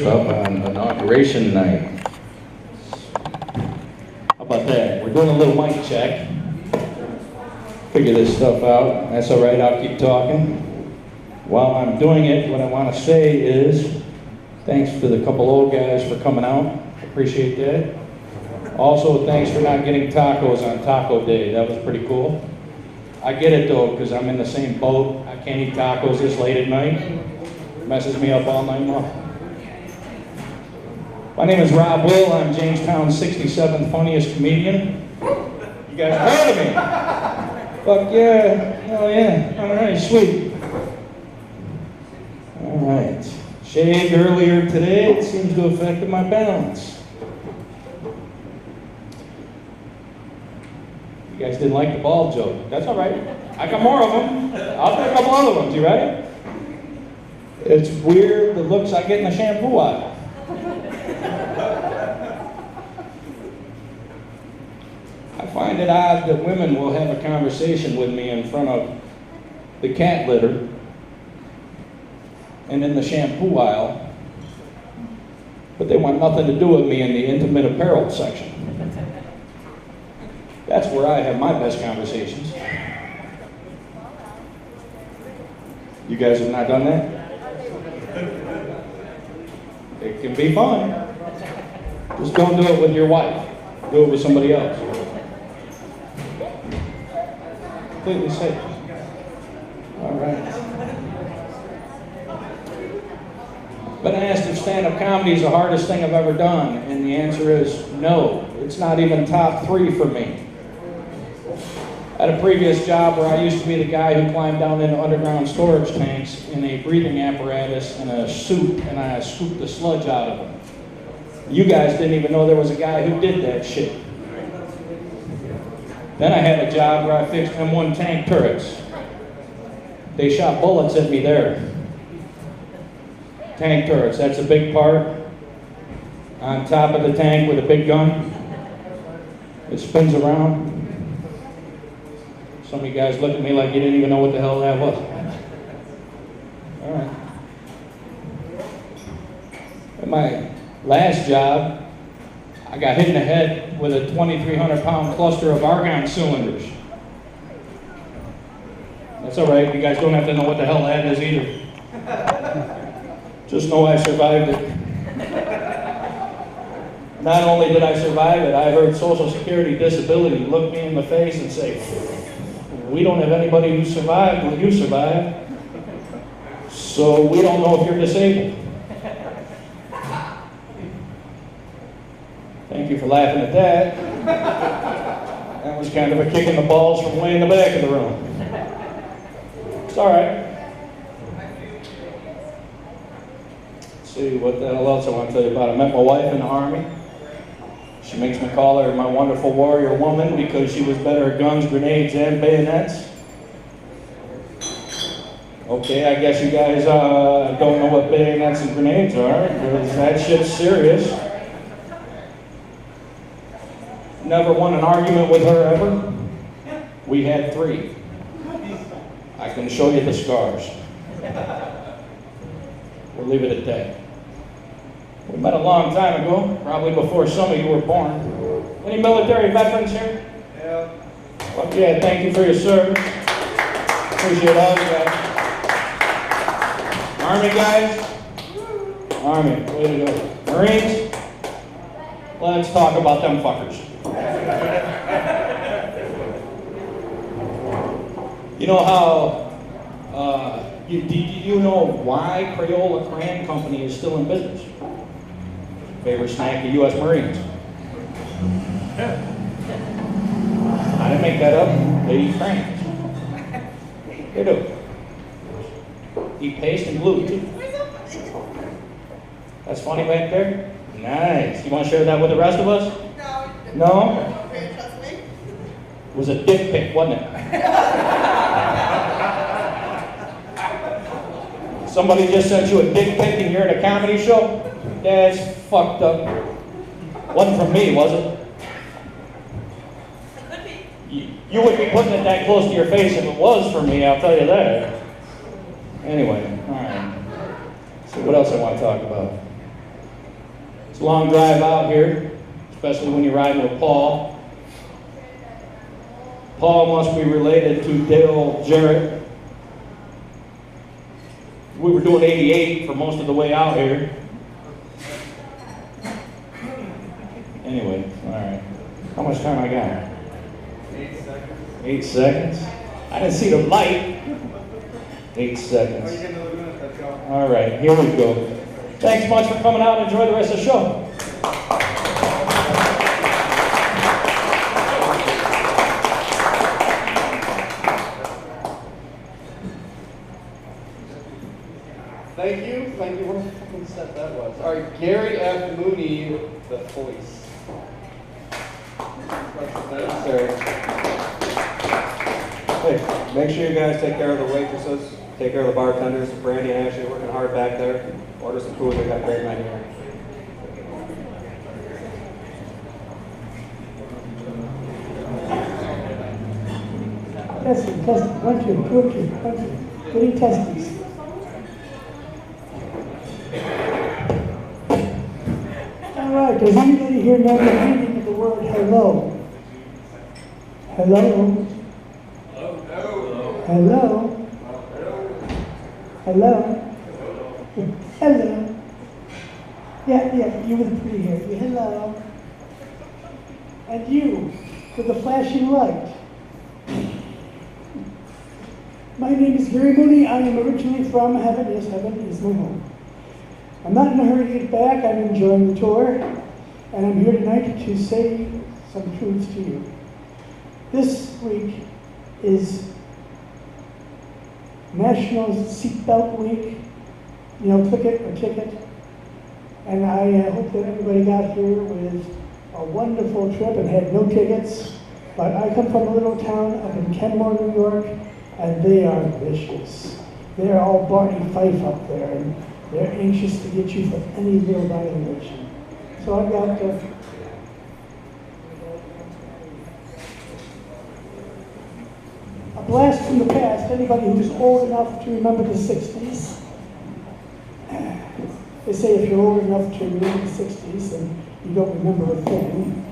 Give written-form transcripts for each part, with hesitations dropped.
up on inauguration night. How about that? We're doing a little mic check. Figure this stuff out. That's all right, I'll keep talking. While I'm doing it, what I want to say is thanks to the couple old guys for coming out. Appreciate that. Also, thanks for not getting tacos on Taco Day. That was pretty cool. I get it though, because I'm in the same boat. I can't eat tacos this late at night. It messes me up all night long. My name is Rob Will. I'm Jamestown's 67th funniest comedian. You guys are proud of me? Fuck yeah. Hell yeah. All right, sweet. All right. Shaved earlier today. It seems to have affected my balance. You guys didn't like the ball joke. That's all right. I got more of them. I'll do a couple other ones. You ready? It's weird the looks I get in the shampoo aisle. I find it odd that women will have a conversation with me in front of the cat litter and in the shampoo aisle, but they want nothing to do with me in the intimate apparel section. That's where I have my best conversations. You guys have not done that? It can be fun. Just don't do it with your wife. Do it with somebody else. Completely safe. All right. Been asked if stand-up comedy is the hardest thing I've ever done, and the answer is no. It's not even top 3 for me. I had a previous job where I used to be the guy who climbed down into underground storage tanks in a breathing apparatus and a suit, and I scooped the sludge out of them. You guys didn't even know there was a guy who did that shit. Then I had a job where I fixed M1 tank turrets. They shot bullets at me there. Tank turrets, that's a big part. On top of the tank with a big gun. It spins around. Some of you guys look at me like you didn't even know what the hell that was. All right. At my last job, I got hit in the head with a 2,300-pound cluster of argon cylinders. That's all right, you guys don't have to know what the hell that is either. Just know I survived it. Not only did I survive it, I heard Social Security Disability look me in the face and say, "We don't have anybody who survived when you survived, so we don't know if you're disabled." Thank you for laughing at that. That was kind of a kick in the balls from way in the back of the room. It's all right. Let's see what the hell else I want to tell you about. I met my wife in the Army. She makes me call her my wonderful warrior woman because she was better at guns, grenades, and bayonets. Okay, I guess you guys don't know what bayonets and grenades are, because that shit's serious. Never won an argument with her ever. We had 3. I can show you the scars. We'll leave it at that. We met a long time ago, probably before some of you were born. Any military veterans here? Yeah. Well, yeah, thank you for your service. Appreciate all you guys. Army guys? Army, way to go. Marines? Let's talk about them fuckers. You know how, you know why Crayola Crayon Company is still in business? Favorite snack of U.S. Marines. I didn't make that up. They eat crayons. They do. Eat paste and glue too. That's funny back there? Nice. You want to share that with the rest of us? No? No? It was a dick pic, wasn't it? Somebody just sent you a dick pic and you're at a comedy show? That's fucked up. Wasn't from me, was it? It could be. You wouldn't be putting it that close to your face if it was for me, I'll tell you that. Anyway, all right. So what else I want to talk about? It's a long drive out here, especially when you're riding with Paul. Paul must be related to Dale Jarrett. We were doing 88 for most of the way out here. Anyway, all right. How much time I got? 8 seconds. 8 seconds? I didn't see the light. 8 seconds. All right, here we go. Thanks much for coming out. Enjoy the rest of the show. Thank you. What a fucking set that was. All right, Gary F. Mooney, the voice. That's necessary. Hey, make sure you guys take care of the waitresses, take care of the bartenders. Brandy and Ashley are working hard back there. Order some food. They got a great menu here. Testing. 1, 2, 2, 2. Getting testes. All right, does anybody here know the meaning of the word hello? Hello? Hello? Hello? Hello? Yeah, you with the pretty hair. Hello? And you, with the flashing light. My name is Gary Mooney. I am originally from heaven. Yes, heaven is my home. I'm not in a hurry to get back. I'm enjoying the tour. And I'm here tonight to say some truths to you. This week is National Seatbelt Week. You know, click it or ticket. And I hope that everybody got here with a wonderful trip and had no tickets. But I come from a little town up in Kenmore, New York, and they are vicious. They're all Barney Fife up there, and they're anxious to get you for any little violation. So I've got a blast from the past. Anybody who's old enough to remember the 60s. They say if you're old enough to remember the 60s, then you don't remember a thing.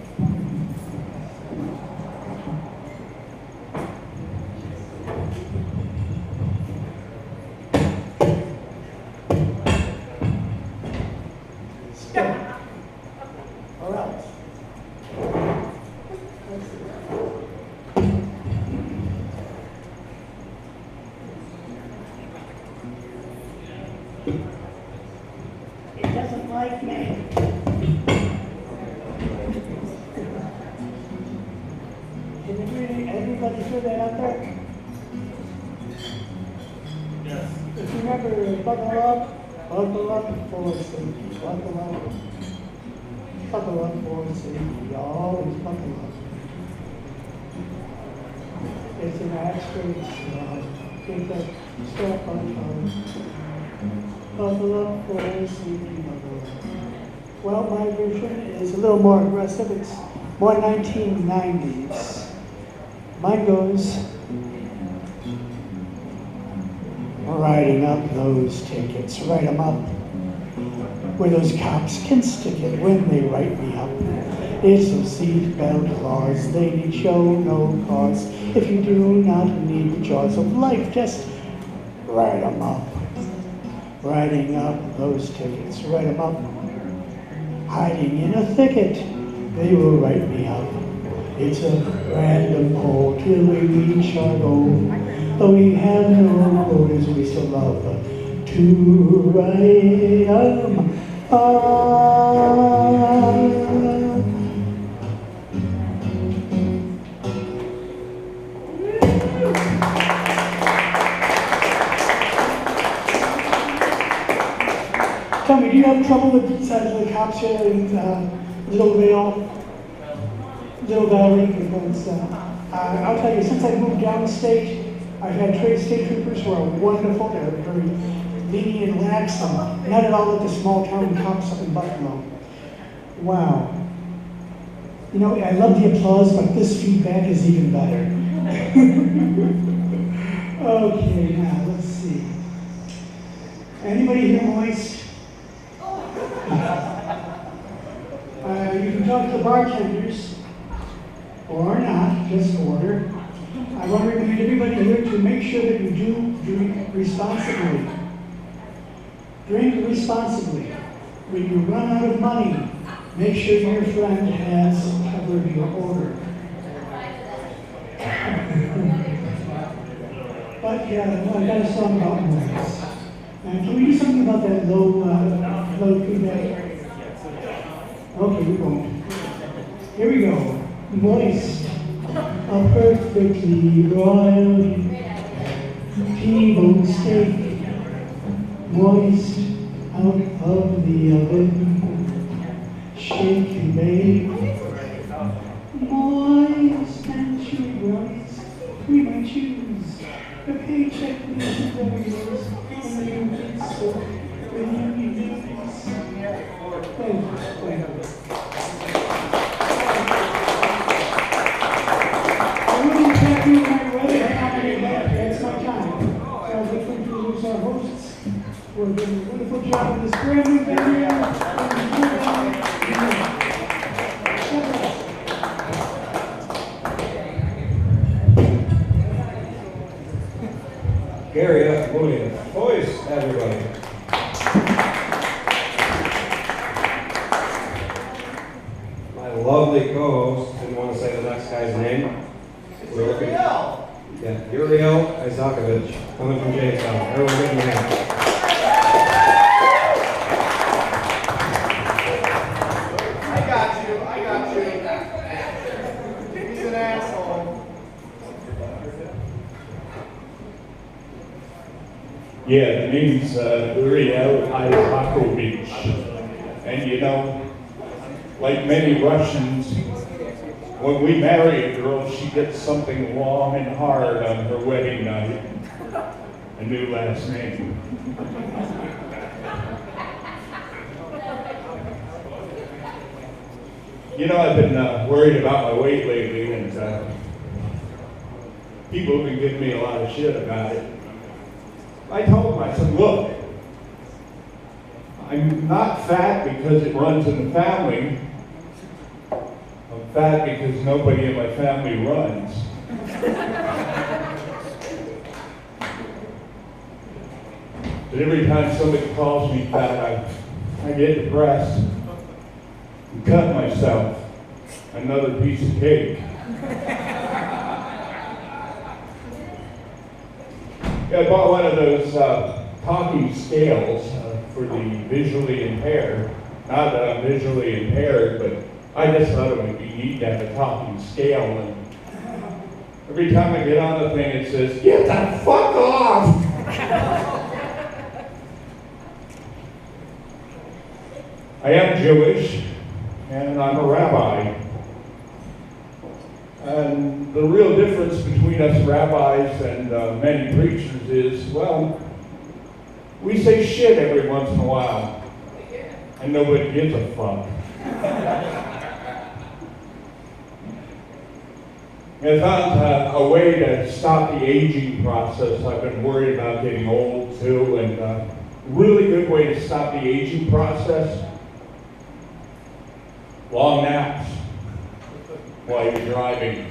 It doesn't like me. Can everybody hear that out there? Yes. If you remember, buckle up for safety, buckle up for safety, always buckle up. It's an abstract, get that strap on. Buckle up for safety, buckle up. Well, my version is a little more aggressive. It's more 1990s. Mine goes, writing up those tickets, write them up where those cops can stick it when they write me up. It's a seatbelt clause, they need show no cause. If you do not need the jaws of life, just write them up. Writing up those tickets, write them up. Hiding in a thicket, they will write me up. It's a random poll till we reach our goal. Though we have no quotas, we still love to write 'em up. Tell me, do you have trouble with the cops here in Little Valley? Because I'll tell you, since I moved downstate, I've had state troopers who are wonderful. They're very lenient and lax, and not at all like the small town cops up in Buffalo. Wow. You know, I love the applause, but this feedback is even better. Okay, now let's see. Anybody here moist? talk to the bartenders, or not, just order. I want to remind everybody here to make sure that you do drink responsibly. Drink responsibly. When you run out of money, make sure your friend has covered your order. But yeah, no, I got a song about noise. Can we do something about that low feedback? Okay, we won't. Here we go. Moist, a perfectly royal T-bone steak. Moist out of the oven, shake and bake. Moist and chewy, we might choose the paycheck is yours, and you need so when you need this. Thank you. I'm really happy with my way. That's my time. So I'd like to introduce our hosts. We're doing a wonderful job with this brand new venue. Gary F. Mooney, voice, everybody. My lovely co-host didn't want to say the next guy's name. We're looking. Yeah, Uriel Isakovich, coming from Jamestown. Everyone give him a hand. I got you. He's an asshole. Yeah, the name's Uriel Isakovich. And you know, like many Russians, when we marry a girl, she gets something long and hard on her wedding night. A new last name. You know, I've been worried about my weight lately, and people have been giving me a lot of shit about it. I told them, I said, look, I'm not fat because it runs in the family. I'm fat because nobody in my family runs. But every time somebody calls me fat, I get depressed and cut myself another piece of cake. Yeah, I bought one of those talking scales for the visually impaired. Not that I'm visually impaired, but I just thought it would be neat to have a talking scale. And every time I get on the thing, it says, "Get the fuck off!" I am Jewish, and I'm a rabbi. And the real difference between us rabbis and many preachers is, well, we say shit every once in a while, and nobody gives a fuck. I found a way to stop the aging process. I've been worried about getting old too, and a really good way to stop the aging process: long naps while you're driving.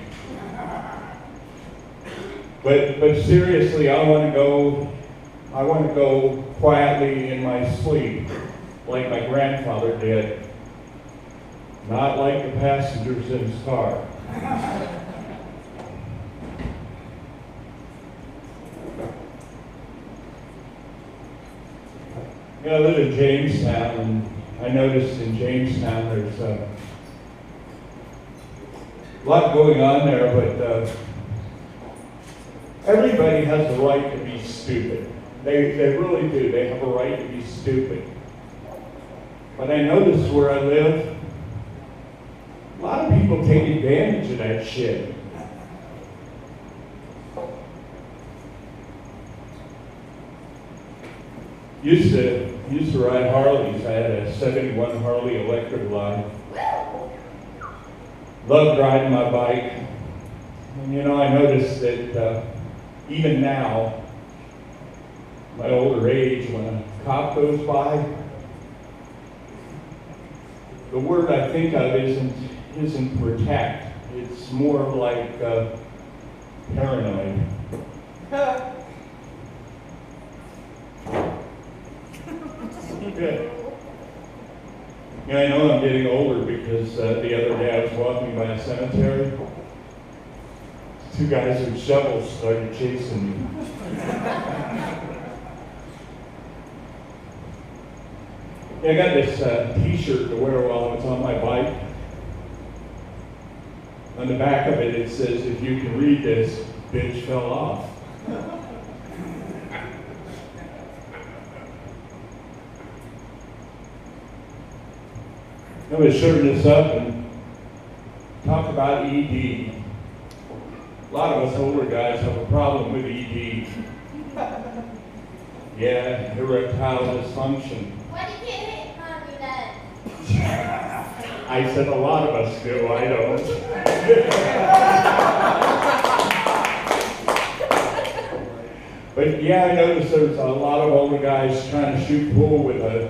But seriously, I want to go quietly in my sleep, like my grandfather did, not like the passengers in his car. You know, I live in Jamestown, and I noticed in Jamestown there's a lot going on there, but everybody has the right to be stupid. They really do. They have a right to be stupid. But I notice where I live, a lot of people take advantage of that shit. Used to ride Harleys. I had a 71 Harley Electric Line. Loved riding my bike. And you know, I noticed that even now, my older age, when a cop goes by, the word I think of isn't protect. It's more like paranoid. Good. Yeah, I know I'm getting older because the other day I was walking by a cemetery. Two guys with shovels started chasing me. Yeah, I got this t-shirt to wear while I was on my bike. On the back of it, it says, "If you can read this, bitch fell off." I'm going to shorten this up and talk about ED. A lot of us older guys have a problem with ED. Yeah, erectile dysfunction. Why did you get hit, Mommy, then? I said a lot of us do, I don't. But yeah, I noticed there's a lot of older guys trying to shoot pool with a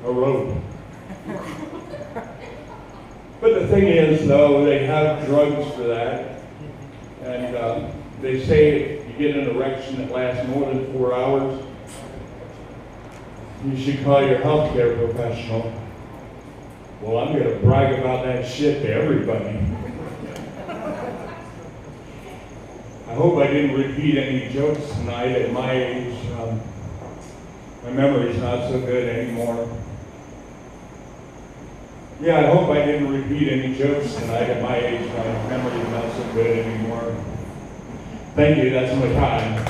rope. But the thing is, though, they have drugs for that. And they say if you get an erection that lasts more than 4 hours, you should call your healthcare professional. Well, I'm going to brag about that shit to everybody. I hope I didn't repeat any jokes tonight. At my age, my memory's not so good anymore. Yeah, I hope I didn't repeat any jokes tonight. At my age, my memory's not so good anymore. Thank you, that's my time.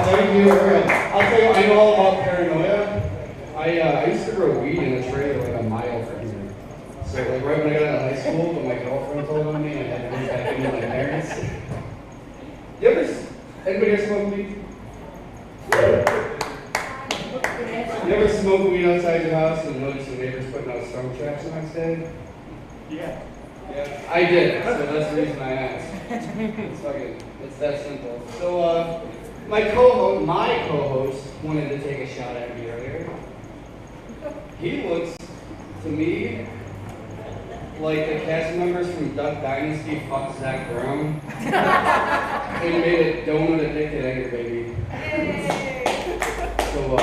Thank you. I'll tell you, I know all about paranoia. I used to grow weed in a trailer like a mile from here. So like right when I got out of high school, but my girlfriend told on me, I had to move back in with my parents. Anybody here smoke weed? You ever smoke weed outside your house and notice the neighbors putting out storm traps the next day? Yeah. Yeah, I did, so that's the reason I asked. It's that simple. So, my co-host wanted to take a shot at me earlier. He looks, to me, like the cast members from Duck Dynasty fucked Zach Brown and made a donut-addicted Egger baby. So,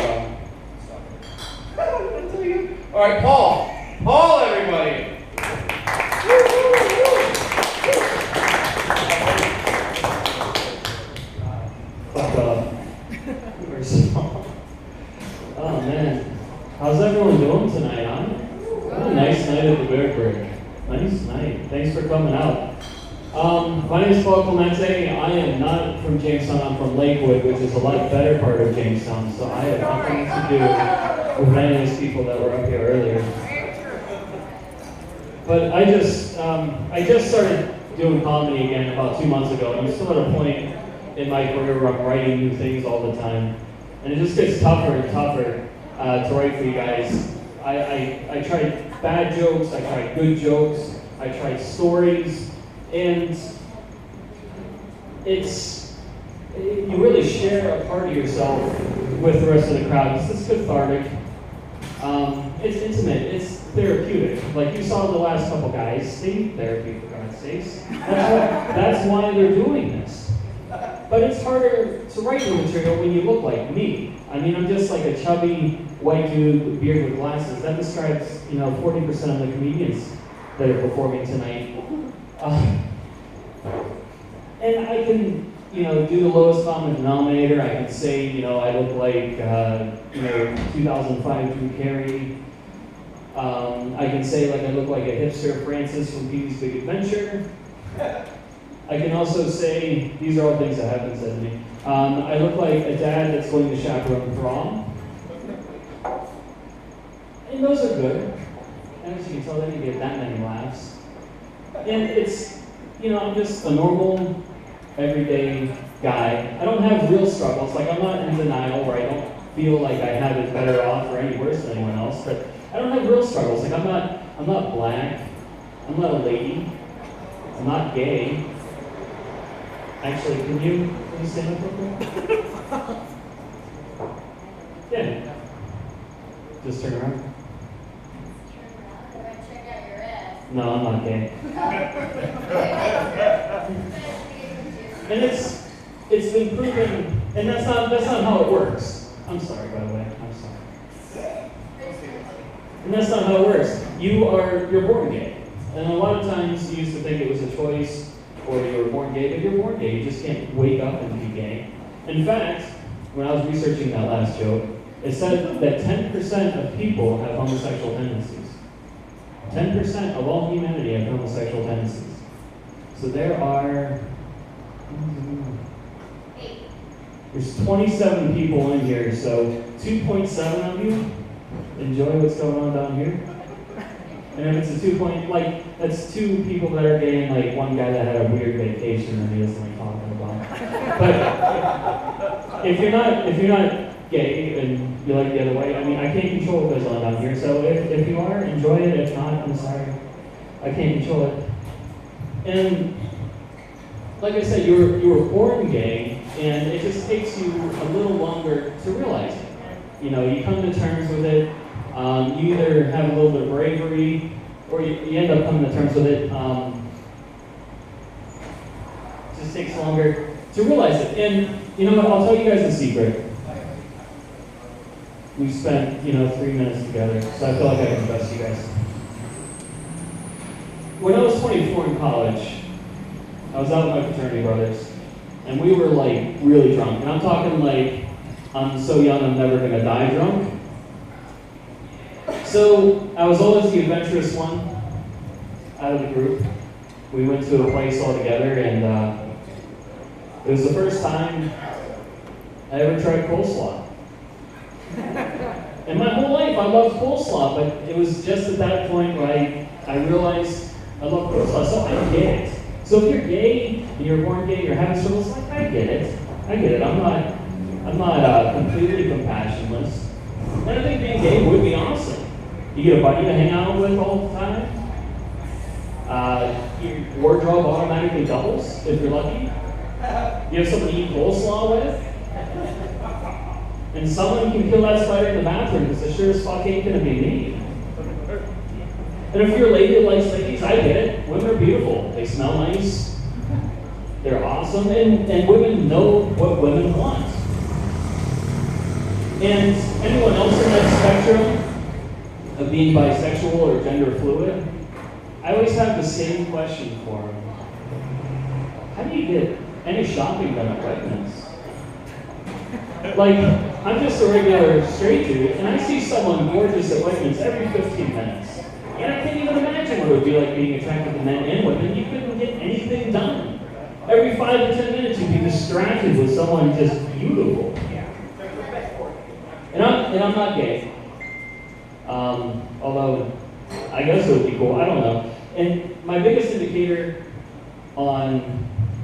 all right, Paul, everybody. Oh man, how's everyone doing tonight, huh? What a nice night at the Bear Creek. Nice night. Thanks for coming out. My name is Paul Clemente. I am not from Jamestown. I'm from Lakewood, which is a lot better part of Jamestown. So I have nothing to do with any of these people that were up here earlier. But I just started doing comedy again about 2 months ago. I'm still at a point in my career where I'm writing new things all the time. And it just gets tougher and tougher to write for you guys. I tried bad jokes, I tried good jokes, I tried stories, and you really share a part of yourself with the rest of the crowd. It's just cathartic. It's intimate, it's therapeutic. Like you saw the last couple guys, they need therapy for God's sakes. That's why they're doing this. But it's harder to write new material when you look like me. I mean, I'm just like a chubby white dude with beard with glasses. That describes, 40% of the comedians that are performing tonight. And I can, do the lowest common denominator. I can say, I look like, 2005 Drew Carey. I can say like I look like a hipster Francis from Pee-wee's Big Adventure. I can also say, these are all things that haven't said to me. I look like a dad that's going to chaperone prom. And those are good. And as you can tell, they didn't get that many laughs. And it's, I'm just a normal, everyday guy. I don't have real struggles. Like, I'm not in denial where I don't feel like I have it better off or any worse than anyone else. But I don't have real struggles. Like, I'm not black. I'm not a lady. I'm not gay. Actually, can you stand up real quick? Just turn around. Or check out your ass. No, I'm not gay. And it's been proven, and that's not how it works. I'm sorry, by the way. I'm sorry. And that's not how it works. You're born gay. And a lot of times you used to think it was a choice, or you were born gay, but you're born gay. You just can't wake up and be gay. In fact, when I was researching that last joke, it said that 10% of people have homosexual tendencies. 10% of all humanity have homosexual tendencies. So there's 27 people in here, so 2.7 of you enjoy what's going on down here. And if it's that's 2 people that are gay and like one guy that had a weird vacation and he doesn't like talking about. But if you're not gay and you like the other way, I mean, I can't control what goes on down here. So if you are, enjoy it. If not, I'm sorry, I can't control it. And like I said, you were born gay, and it just takes you a little longer to realize it. You know, you come to terms with it. You either have a little bit of bravery, or you end up coming to terms with it. It just takes longer to realize it. And you know what? I'll tell you guys a secret. We spent 3 minutes together, so I feel like I can trust you guys. When I was 24 in college, I was out with my fraternity brothers, and we were like really drunk. And I'm talking like, I'm so young I'm never gonna die drunk. So I was always the adventurous one out of the group. We went to a place all together, and it was the first time I ever tried coleslaw. And my whole life I loved coleslaw, but it was just at that point where I realized I love coleslaw, so I get it. So if you're gay and you're born gay, you're having struggles, like I get it. I'm not completely compassionless. And I think being gay would be awesome. You get a buddy to hang out with all the time. Your wardrobe automatically doubles if you're lucky. You have someone to eat coleslaw with. And someone can kill that spider in the bathroom because it sure as fuck ain't gonna be me. And if you're a lady that likes ladies, I get it. Women are beautiful. They smell nice. They're awesome. And women know what women want. And anyone else in that spectrum of being bisexual or gender fluid, I always have the same question for them. How do you get any shopping done at Wegmans? Like, I'm just a regular straight dude, and I see someone gorgeous at Wegmans every 15 minutes. And I can't even imagine what it would be like being attracted to men and women. You couldn't get anything done. Every 5 to 10 minutes, you'd be distracted with someone just beautiful. And I'm not gay. Although, I guess it would be cool, I don't know. And my biggest indicator on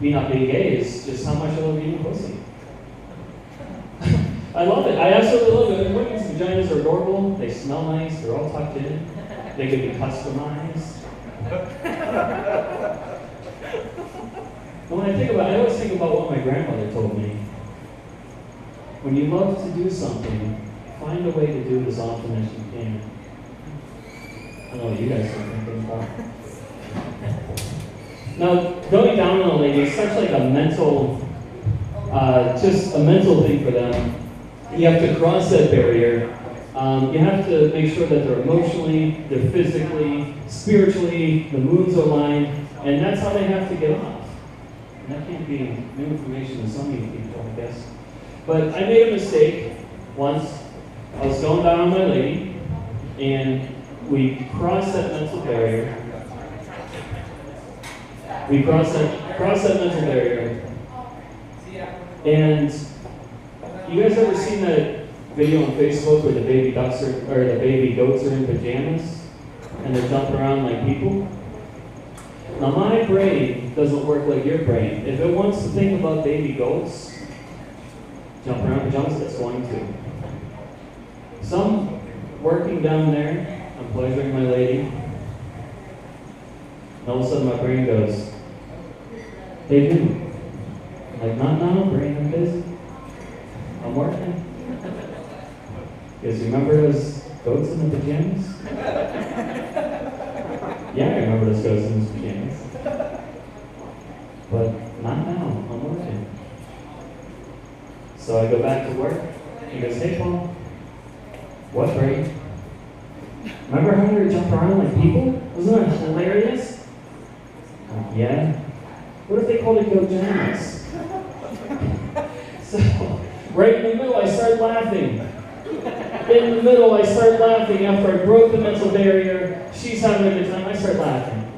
me not being gay is just how much I love eating pussy. I love it, I absolutely love it. And women's vaginas are adorable, they smell nice, they're all tucked in, they can be customized. And when I always think about what my grandmother told me. When you love to do something, find a way to do it as often as you can. I don't know what you guys are thinking about. Now, going down on a lady is such like a mental, just a mental thing for them. You have to cross that barrier. You have to make sure that they're emotionally, they're physically, spiritually, the moons are aligned, and that's how they have to get off. And that can't be new information to some of you people, I guess. But I made a mistake once. I was going down on my lady, and we crossed that mental barrier. We crossed that mental barrier. And you guys ever seen that video on Facebook where the baby goats are in pajamas and they're jumping around like people? Now my brain doesn't work like your brain. If it wants to think about baby goats jumping around in pajamas, it's going to. So I'm working down there, I'm pleasuring my lady, and all of a sudden my brain goes, hey dude. I'm like, not now, brain, I'm busy. I'm working. Because remember those Goats in the pajamas? Yeah, I remember those goats in his pajamas. But not now, I'm working. So I go back to work. He goes, hey Paul, what grade? Remember how we were jumping around like people? Wasn't that hilarious? Yeah. What if they called it gojamas? So, right in the middle, I start laughing. In the middle, I start laughing after I broke the mental barrier. She's having a good time. I start laughing.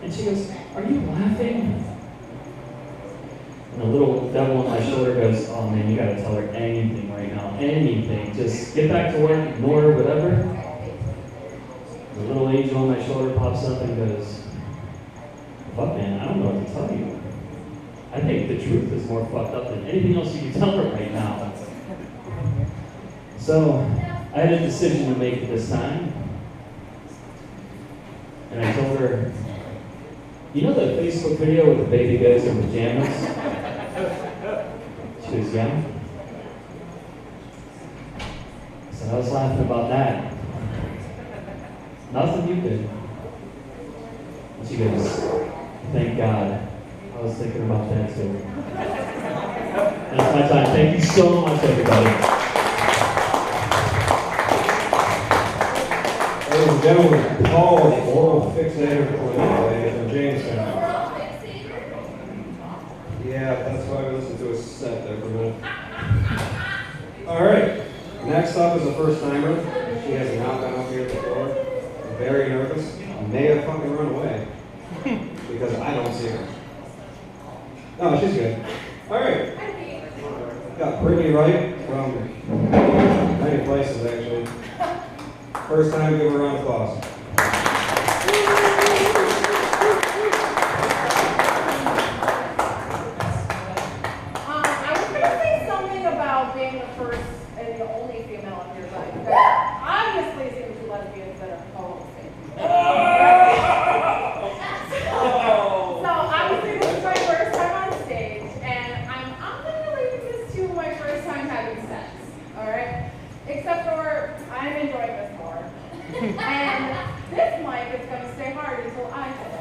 And she goes, are you laughing? And a little devil on my shoulder goes, oh man, you gotta tell her anything right now. Anything. Just get back to work, ignore her, whatever. The little angel on my shoulder pops up and goes, fuck man, I don't know what to tell you. I think the truth is more fucked up than anything else you can tell her right now. So, I had a decision to make this time. And I told her, you know that Facebook video with the baby guys in pajamas? She goes, yeah. So I was laughing about that. Nothing you did. And she goes, thank God. I was thinking about that too. That's my time. Thank you so much, everybody. Ladies and gentlemen, Paul, the oral fixator from Jamestown. Yeah, that's why we listened to a set there for a minute. All right, next up is a first timer. She has not been up here before. Very nervous. May have fucking run away because I don't see her. No, she's good. All right. Got Brittany Wright from many places actually. First time, give her a round of applause. I was going to say something about being the first and the only female up here, but you guys obviously seem two lesbians that are co-hosting. So obviously this is my first time on stage, and I'm going to leave this to my first time having sex, all right? Except for I'm enjoying this more. And this mic is going to stay hard until I finish.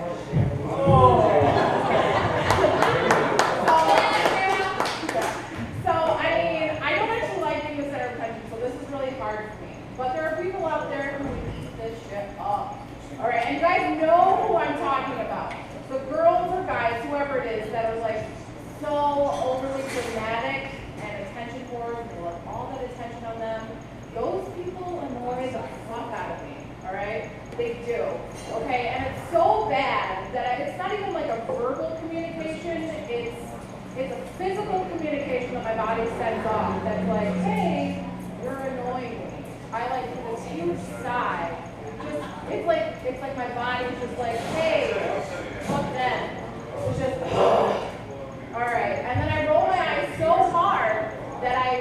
So, I mean, I don't actually like being the center of attention, so this is really hard for me. But there are people out there who eat this shit up. Alright, and you guys know who I'm talking about. So girls or guys, whoever it is, that are like so overly dramatic and attention whores, and they want all that attention on them. Those people annoy the fuck out of me, all right? They do, okay? And it's so bad that it's not even like a verbal communication, it's a physical communication that my body sends off that's like, hey, you're annoying me. I like this huge sigh. It's like my body's just like, hey, fuck them. It's just, all right. And then I roll my eyes so hard that I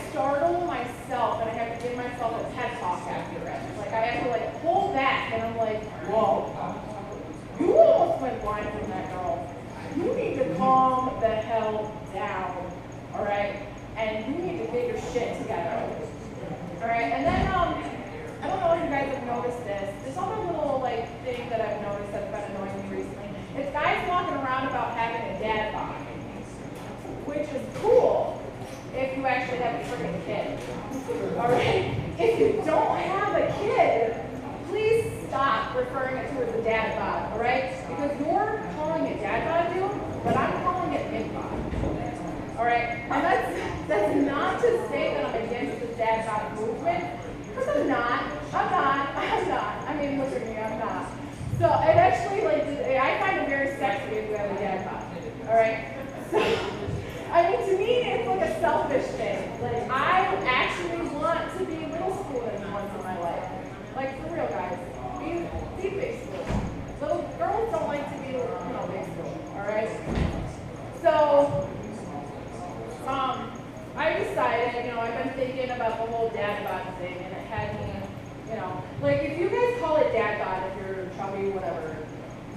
startle myself, and I have to give myself a TED talk after it. Like, I have to, like, pull back, and I'm like, whoa, you almost went blind from that girl. You need to calm the hell down, all right? And you need to get your shit together, all right? And then, I don't know if you guys have noticed this. This other little, like, thing that I've noticed that's been annoying me recently. It's guys walking around about having a dad bod, which is cool if you actually have a freaking kid. Alright? If you don't have a kid, please stop referring it to as a dad bod, alright? Because you're calling it dad bod, dude, but I'm calling it big bod. Alright? And that's not to say that I'm against the dad bod movement, because I'm not. I mean, look at me, I'm not. So it actually, like, I find it very sexy if you have a dad bod. Alright? So, I mean, to me, it's like a selfish thing. Like, I actually want to be middle school once in my life. Like, for real, guys. Be big school. Little girls don't like to be, big school. Alright? So, I decided, I've been thinking about the whole dad bod thing, and it had me, like, if you guys call it dad bod, if you're chubby, whatever,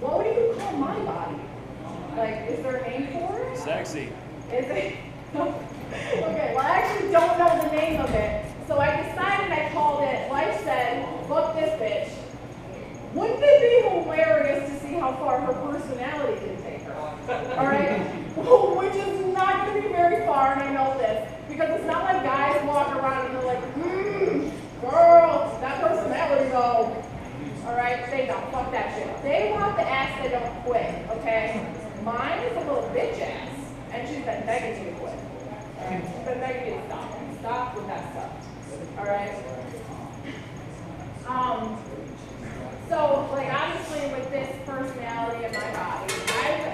what would you call my body? Like, is there a name for it? Sexy. Is it? Okay, well, I actually don't know the name of it. So I decided how far her personality can take her. All right? Which is not going to be very far, and I know this. Because it's not like guys walk around and they're like, girl, that personality though. All right? They don't. Fuck that shit. They want the ass that don't quit, okay? Mine is a little bitch ass, and she's been begging me to quit. All right? She's been begging me to stop. Stop with that stuff. All right? So, like, obviously with this personality in my body,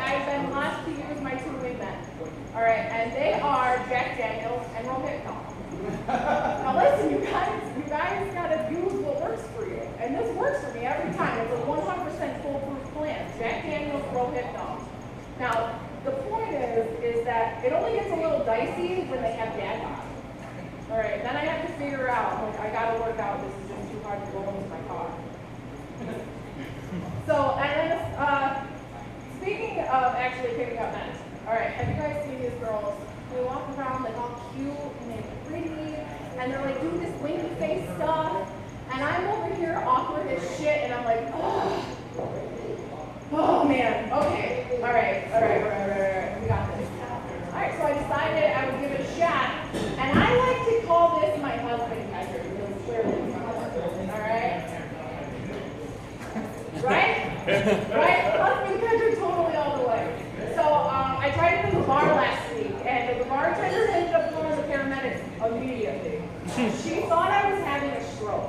I've been blessed to use my two wingmen. All right, and they are Jack Daniels and Rohypnol. Now listen, you guys gotta use what works for you. And this works for me every time. It's a 100% foolproof plan. Jack Daniels, Rohypnol. Now, the point is that it only gets a little dicey when they have dad bod. All right, then I have to figure out, like, I gotta work out, this is just too hard to go into my car. So, and then, speaking of actually picking up men, all right, have you guys seen these girls? They walk around like all cute and they're pretty, and they're like doing this winky face stuff, and I'm over here awkward as shit, and I'm like, oh man, okay, all right, we got this. All right, so I decided I would give it a shot, and I like to call this my husband measure, because clearly it's my husband, all right? Right? Right? Husband measure totally all the way. So I tried it in the bar last week, and the bartender ended up calling the paramedics immediately. She thought I was having a stroke.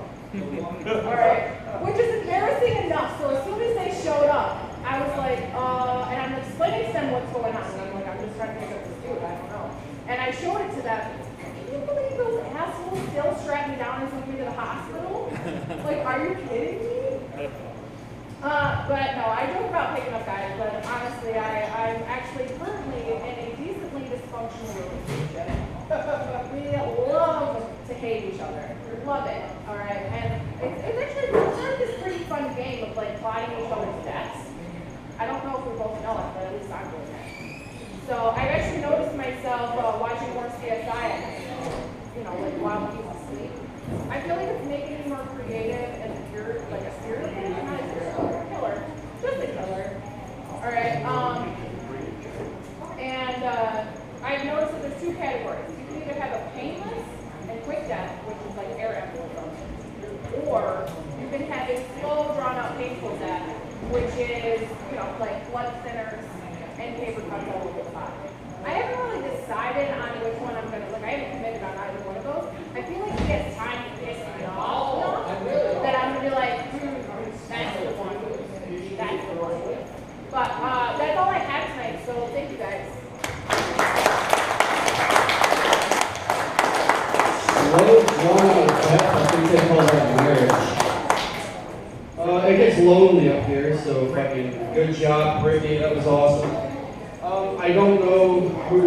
All right? Which is embarrassing enough, so as soon as they showed up, I was like, and I'm explaining to them what's going on, and I'm like, I'm just trying to pick up this dude, I don't know. And I showed it to them. Can you believe those assholes still strap me down and took me to the hospital? Like, are you kidding me? But no, I joke about picking up guys, but honestly, I'm actually currently in a decently dysfunctional relationship. We love to hate each other. We love it, all right? And it's actually like this pretty fun game of like plotting each other's deaths. I don't know if we both know it, but at least I'm doing it. So I've actually noticed myself watching more CSI at night, you know, like while he's asleep. I feel like it's making me more creative and like a serial killer, not a serial killer, a killer, just a killer. All right. And I've noticed that there's two categories. You can either have a painless and quick death, which is like air embolism, or you can have a slow, drawn-out, painful death, which is, you know, like blood thinners and paper cuts all over the body. I haven't really decided on which one I'm gonna look. I haven't committed on either one of those. I feel like he has time to piss me off enough that I'm gonna be like, that's the one. That's the one. But that's all I have tonight, so thank you guys. Slow drawn death, I think they call that marriage. It gets lonely up here, so fucking good job, Brittany, that was awesome. I don't know who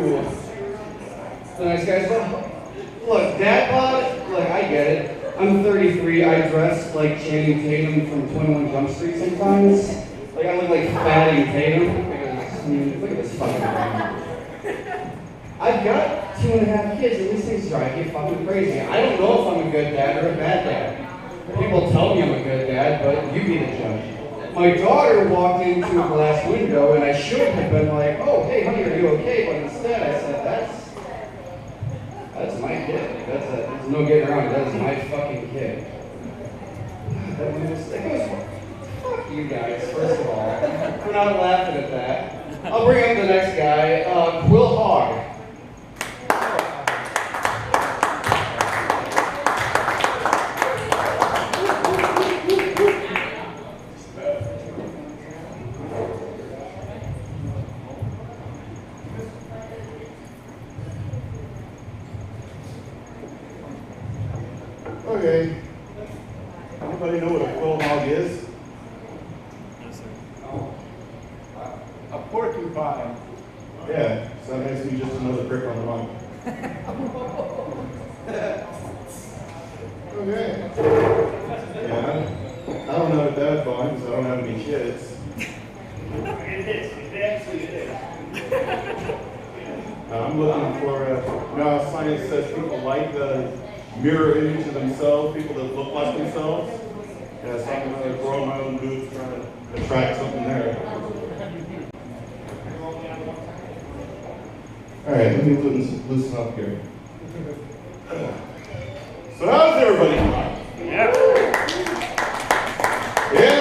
the next guy's. Look, dad bod, like, I get it. I'm 33, I dress like Channing Tatum from 21 Jump Street sometimes. Like, I look like Fatty Tatum. Look at this fucking thing. I've got 2.5 kids, and these things drive me fucking crazy. I don't know if I'm a good dad or a bad dad. People tell me I'm a good dad, but you be the judge. My daughter walked into a glass window, and I should have been like, oh, hey, honey, are you okay? But instead, I said, that's my kid. There's no getting around it. That is my fucking kid. Fuck you guys, first of all. We're not laughing at that. I'll bring up the next guy, Quill Hogg. Okay. Anybody know what a quill hog is? Yes, sir. A porcupine. Yeah, so that makes me just another prick on the mic. Okay. Yeah, I don't know if that's fun because I don't have any kids. It is. It actually is. I'm looking for, now science says people like the mirror image of themselves, people that look like themselves. Yeah, so I'm gonna grow my own booth, trying to attract something there. All right, let me loosen up here. So how's everybody doing? Yeah.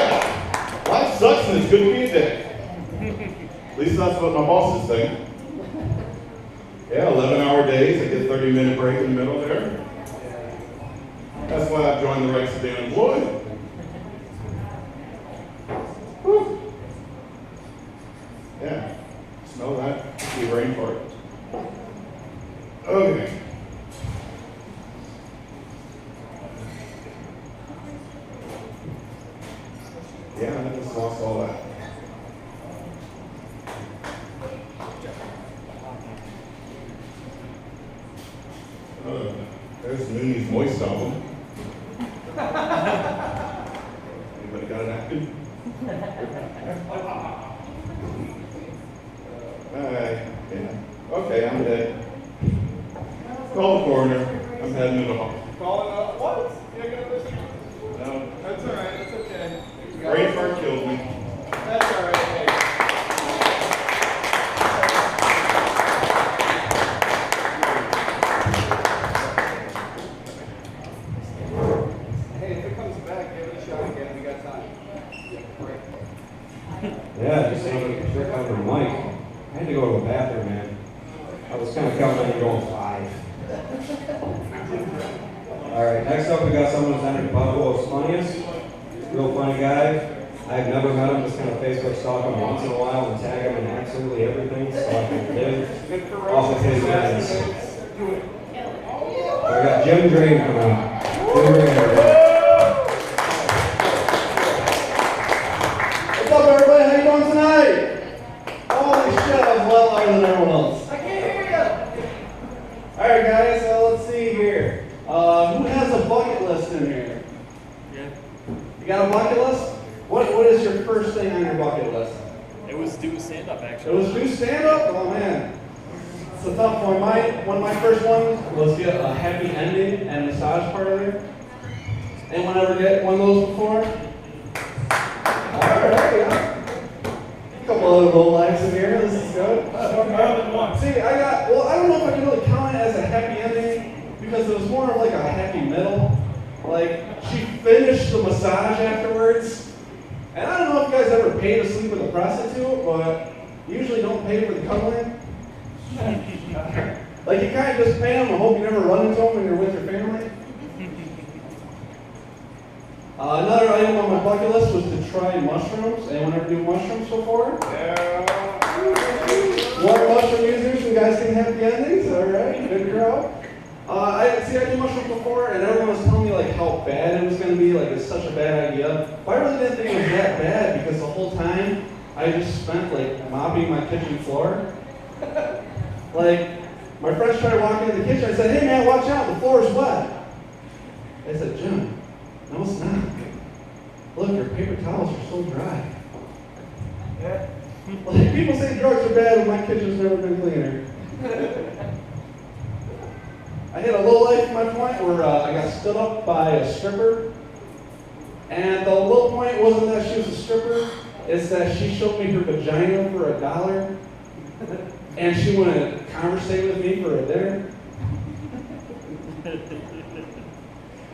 Life sucks and it's good to be a dick. At least that's what my bosses think. Yeah, 11-hour days. I get 30-minute break in the middle there. That's why I've joined the ranks of the unemployed. Whew. Yeah, smell that? Be a brain fart. Okay. Yeah, I just lost all that. There's Mooney's Moist album. Anybody got a napkin? Yeah. Okay, I'm dead. Call the coroner. I'm heading to the hospital. Calling up what? You're gonna listen? No. That's all right. That's okay. Brain fart killed me. That's all right. Hey. Hey, if it comes back, give it a shot again. We got time. Yeah, just another trick on the mic. I had to go to the bathroom, man. I was kind of counting on going 5. All right, next up we got someone who's entered Buffalo's funniest. Real funny guy. I've never met him, just kind of Facebook stalk him once in a while and tag him in absolutely everything so I can live off of his guidance. I got Jim Drain coming up. Jim Drain, everybody. What's up, everybody? How you doing tonight? Holy shit, I was a lot louder than everyone else. I can't hear you. All right, guys. So let's see here. Who has a bucket list in here? Yeah. You got a bucket list? What is your first thing on your bucket list? It was do stand-up, It actually. was do stand-up? Oh, man. It's a tough one. One of my first ones was get a happy ending and massage parlor. Anyone ever get one of those before? All right, yeah. A couple other low lives in here. This is good. See, I don't know if I can really count it as a happy ending because it was more of like a happy middle. Like, she finished the massage afterwards. And I don't know if you guys ever pay to sleep with a prostitute, but you usually don't pay for the cuddling. Like, you kind of just pay them and hope you never run into them when you're with your family. Another item on my bucket list was to try mushrooms. Anyone ever do mushrooms before? Yeah. More mushroom users, you guys can have the endings. All right, good crowd. I did mushrooms before, and everyone was telling me like how bad it was going to be, like it's such a bad idea. But I really didn't think it was that bad because the whole time I just spent like mopping my kitchen floor. Like my friends tried walking in the kitchen. I said, "Hey man, watch out! The floor is wet." They said, "Jim, no, it's not. Look, your paper towels are so dry." Yeah. Like people say drugs are bad, but my kitchen's never been cleaner. I hit a low life at my point where I got stood up by a stripper. And the low point wasn't that she was a stripper, it's that she showed me her vagina for $1. And she wanted to conversate with me for a dinner.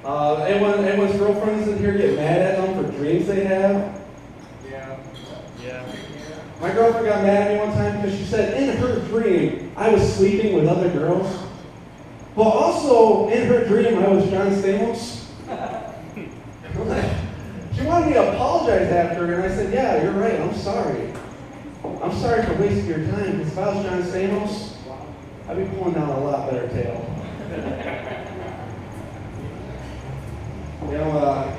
Anyone's girlfriends in here get mad at them for dreams they have? Yeah. Yeah. My girlfriend got mad at me one time because she said in her dream I was sleeping with other girls. But also, in her dream, I was John Stamos. She wanted me to apologize after her, and I said, yeah, you're right, I'm sorry. I'm sorry for wasting your time, because if I was John Stamos, I'd be pulling down a lot better tail. You know,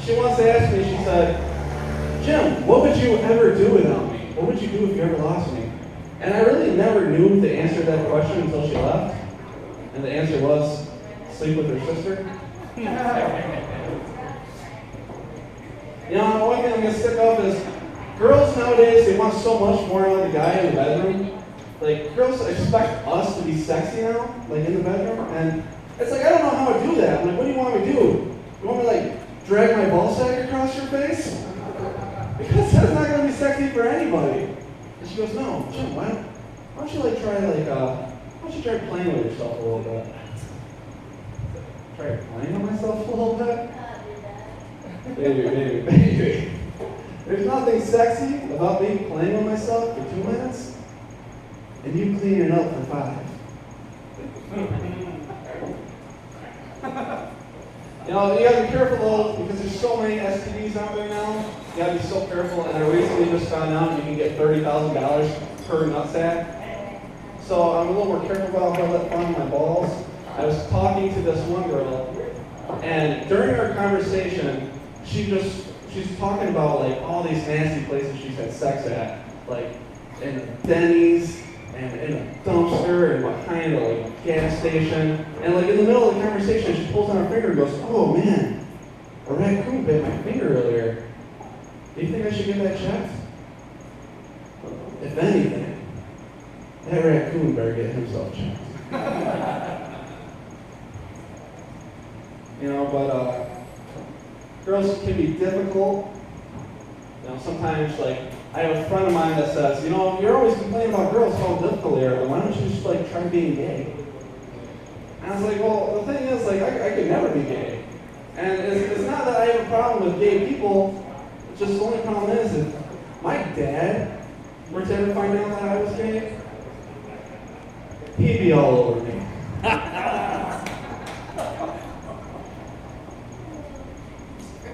she once asked me, she said, Jim, what would you ever do without me? What would you do if you ever lost me? And I really never knew the answer to that question until she left. And the answer was, sleep with her sister. You know, one thing I'm going to stick up is, girls nowadays, they want so much more out of the guy in the bedroom. Like, girls expect us to be sexy now, like in the bedroom. And it's like, I don't know how to do that. I'm like, what do you want me to do? You want me to, like, drag my ball sack across your face? Because that's not going to be sexy for anybody. And she goes, no, Jim, why don't you like try like, why don't you try playing with yourself a little bit? Try playing with myself a little bit? Baby. There's nothing sexy about me playing with myself for 2 minutes and you cleaning up for 5. You know, you gotta be careful though, because there's so many STDs out there now. You gotta be so careful, and I recently just found out you can get $30,000 per nutsack. So I'm a little more careful about how I let fly my balls. I was talking to this one girl, and during our conversation, she's talking about like all these nasty places she's had sex at, like in a Denny's, and in a dumpster, and behind a gas station. And like in the middle of the conversation, she pulls on her finger and goes, oh man, a raccoon bit my finger earlier. Do you think I should get that checked? If anything, that raccoon better get himself checked. You know, but girls can be difficult. You know, sometimes like, I have a friend of mine that says, you know, you're always complaining about girls, how difficult they are, but why don't you just like try being gay? And I was like, well, the thing is, like, I could never be gay. And it's not that I have a problem with gay people, it's just the only problem is if my dad were to ever find out that I was gay, he'd be all over me.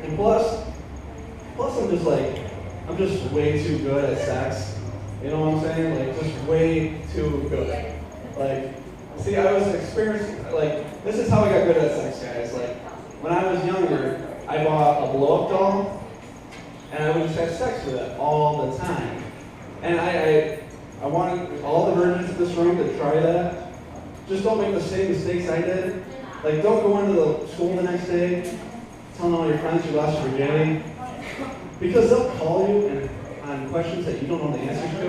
And plus I'm just way too good at sex. You know what I'm saying? Like, just way too good. Like, see, I was experiencing, like, this is how I got good at sex, guys. Like, when I was younger, I bought a blow-up doll, and I would just have sex with it all the time. And I wanted all the virgins in this room to try that. Just don't make the same mistakes I did. Like, don't go into the school the next day telling all your friends you lost your virginity. Because they'll call you on questions that you don't know the answers to.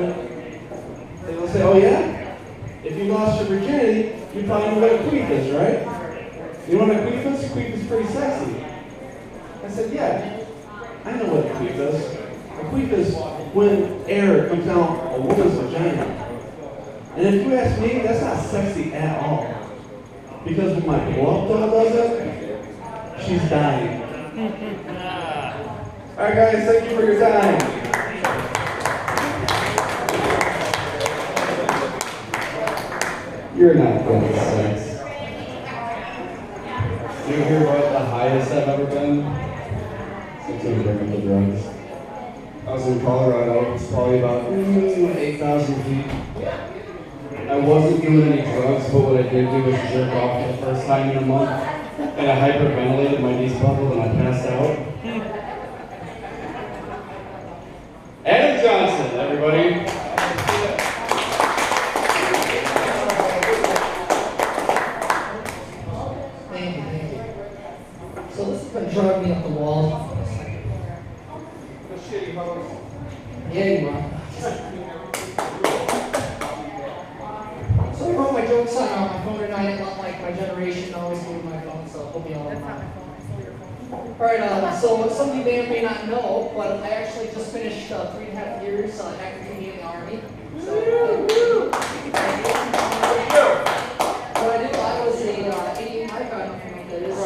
They will say, oh yeah? If you lost your virginity, you probably know what a queef is, right? You know what a queef is? A queef is pretty sexy. I said, yeah, I know what a queef is. A queef is when air comes out a woman's vagina. And if you ask me, that's not sexy at all. Because when my blow-up doll does it, she's dying. All right, guys, thank you for your time. You're not good at sex. Do you hear what the highest I've ever been? It's going to bring up the drugs. I was in Colorado. It's probably about 8,000 feet. I wasn't doing any drugs, but what I did do was jerk off for the first time in a month. And I hyperventilated, my knees buckled, and I passed out. Adam Johnson, everybody. Thank you. So this has been driving me up the wall. Yeah, you are. So I wrote my jokes on my phone tonight, not like my generation always do my phone, so hope you all don't mind. Alright, so some of you may or may not know, but I actually just finished 3.5 years active duty in the Army. So, what I did, I was a 88 Mike, I don't know if you know what that is.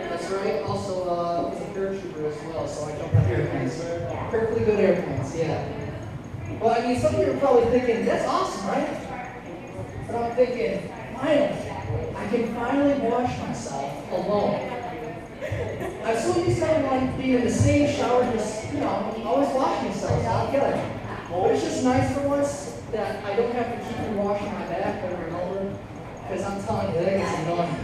That's right. Also, was a paratrooper as well, so I jumped out of airplanes. Perfectly good airplanes, yeah. Well, I mean, some of you are probably thinking, that's awesome, right? But I'm thinking, finally, I can finally wash myself alone. I'm so used to like being in the same shower, just, you know, always washing myself, so I get it. But it's just nice for once that I don't have to keep washing my back over and over, because I'm telling you, that gets annoying.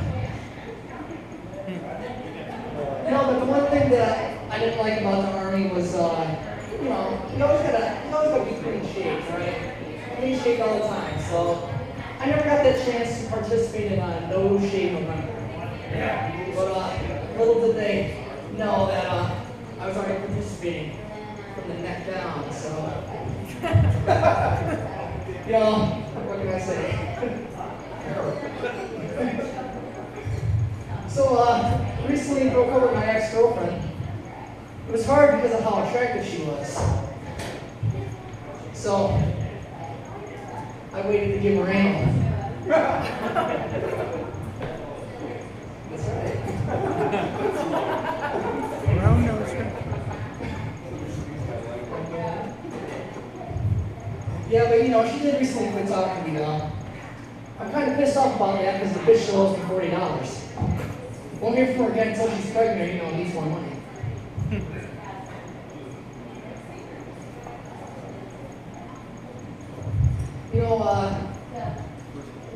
You know, but the one thing that I didn't like about the Army was, you know, you always gotta be clean shaved, right? Clean shaved all the time, so I never got that chance to participate in a no shave November. But little did they know that I was already participating from the neck down, so you know, what can I say? So recently broke up with my ex-girlfriend, It was hard because of how attractive she was. So, I waited to give her anal. That's right. Yeah, but you know, she did recently quit talking to me now. I'm kind of pissed off about that because the bitch still owes me $40. Won't hear from her again until she's pregnant, you know, needs more money. You know,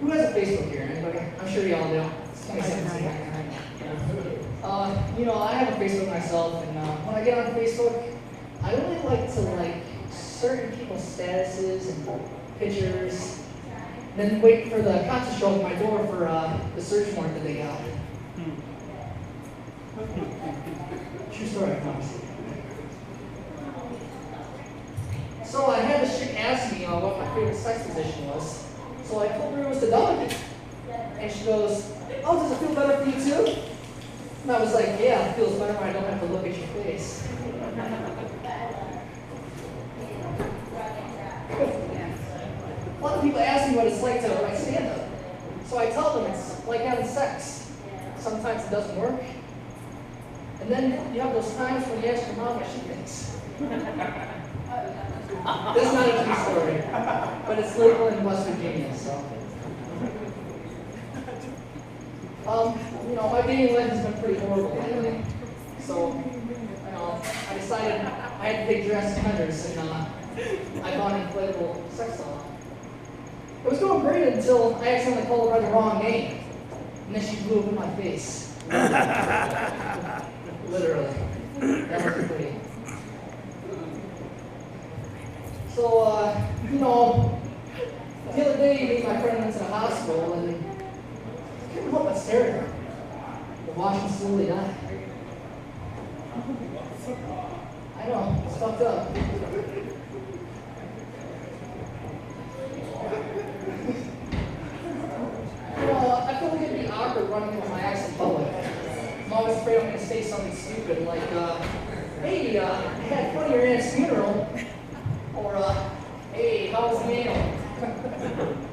who has a Facebook here? Anybody? I'm sure y'all do. It's 2017. You know, I have a Facebook myself, and when I get on Facebook, I really like to like certain people's statuses and pictures, and then wait for the cops to show up at my door for the search warrant that they got. True story, I promise. So I had this chick ask me what my favorite sex position was. So I told her it was the doggy. And she goes, oh, does it feel better for you too? And I was like, yeah, it feels better when I don't have to look at your face. A lot of people ask me what it's like to write stand-up. So I tell them it's like having sex. Sometimes it doesn't work. And then you have those times when you ask your mom what she thinks. This is not a true story, but it's legal in West Virginia, so. You know, my dating life has been pretty horrible lately. So, you know, I decided I had to take drastic measures, and I bought an inflatable sex doll. It was going great until I accidentally called her by the wrong name, and then she blew up in my face. Literally. That was pretty. So, you know, the other day, me and my friend went to the hospital, and I couldn't help but stare at her. The watching slowly die. I know, it's fucked up. You know, I feel like it'd be awkward running into my ex in public. I'm always afraid I'm going to say something stupid like, hey, I had fun at your aunt's funeral. Or, hey, how was the anal?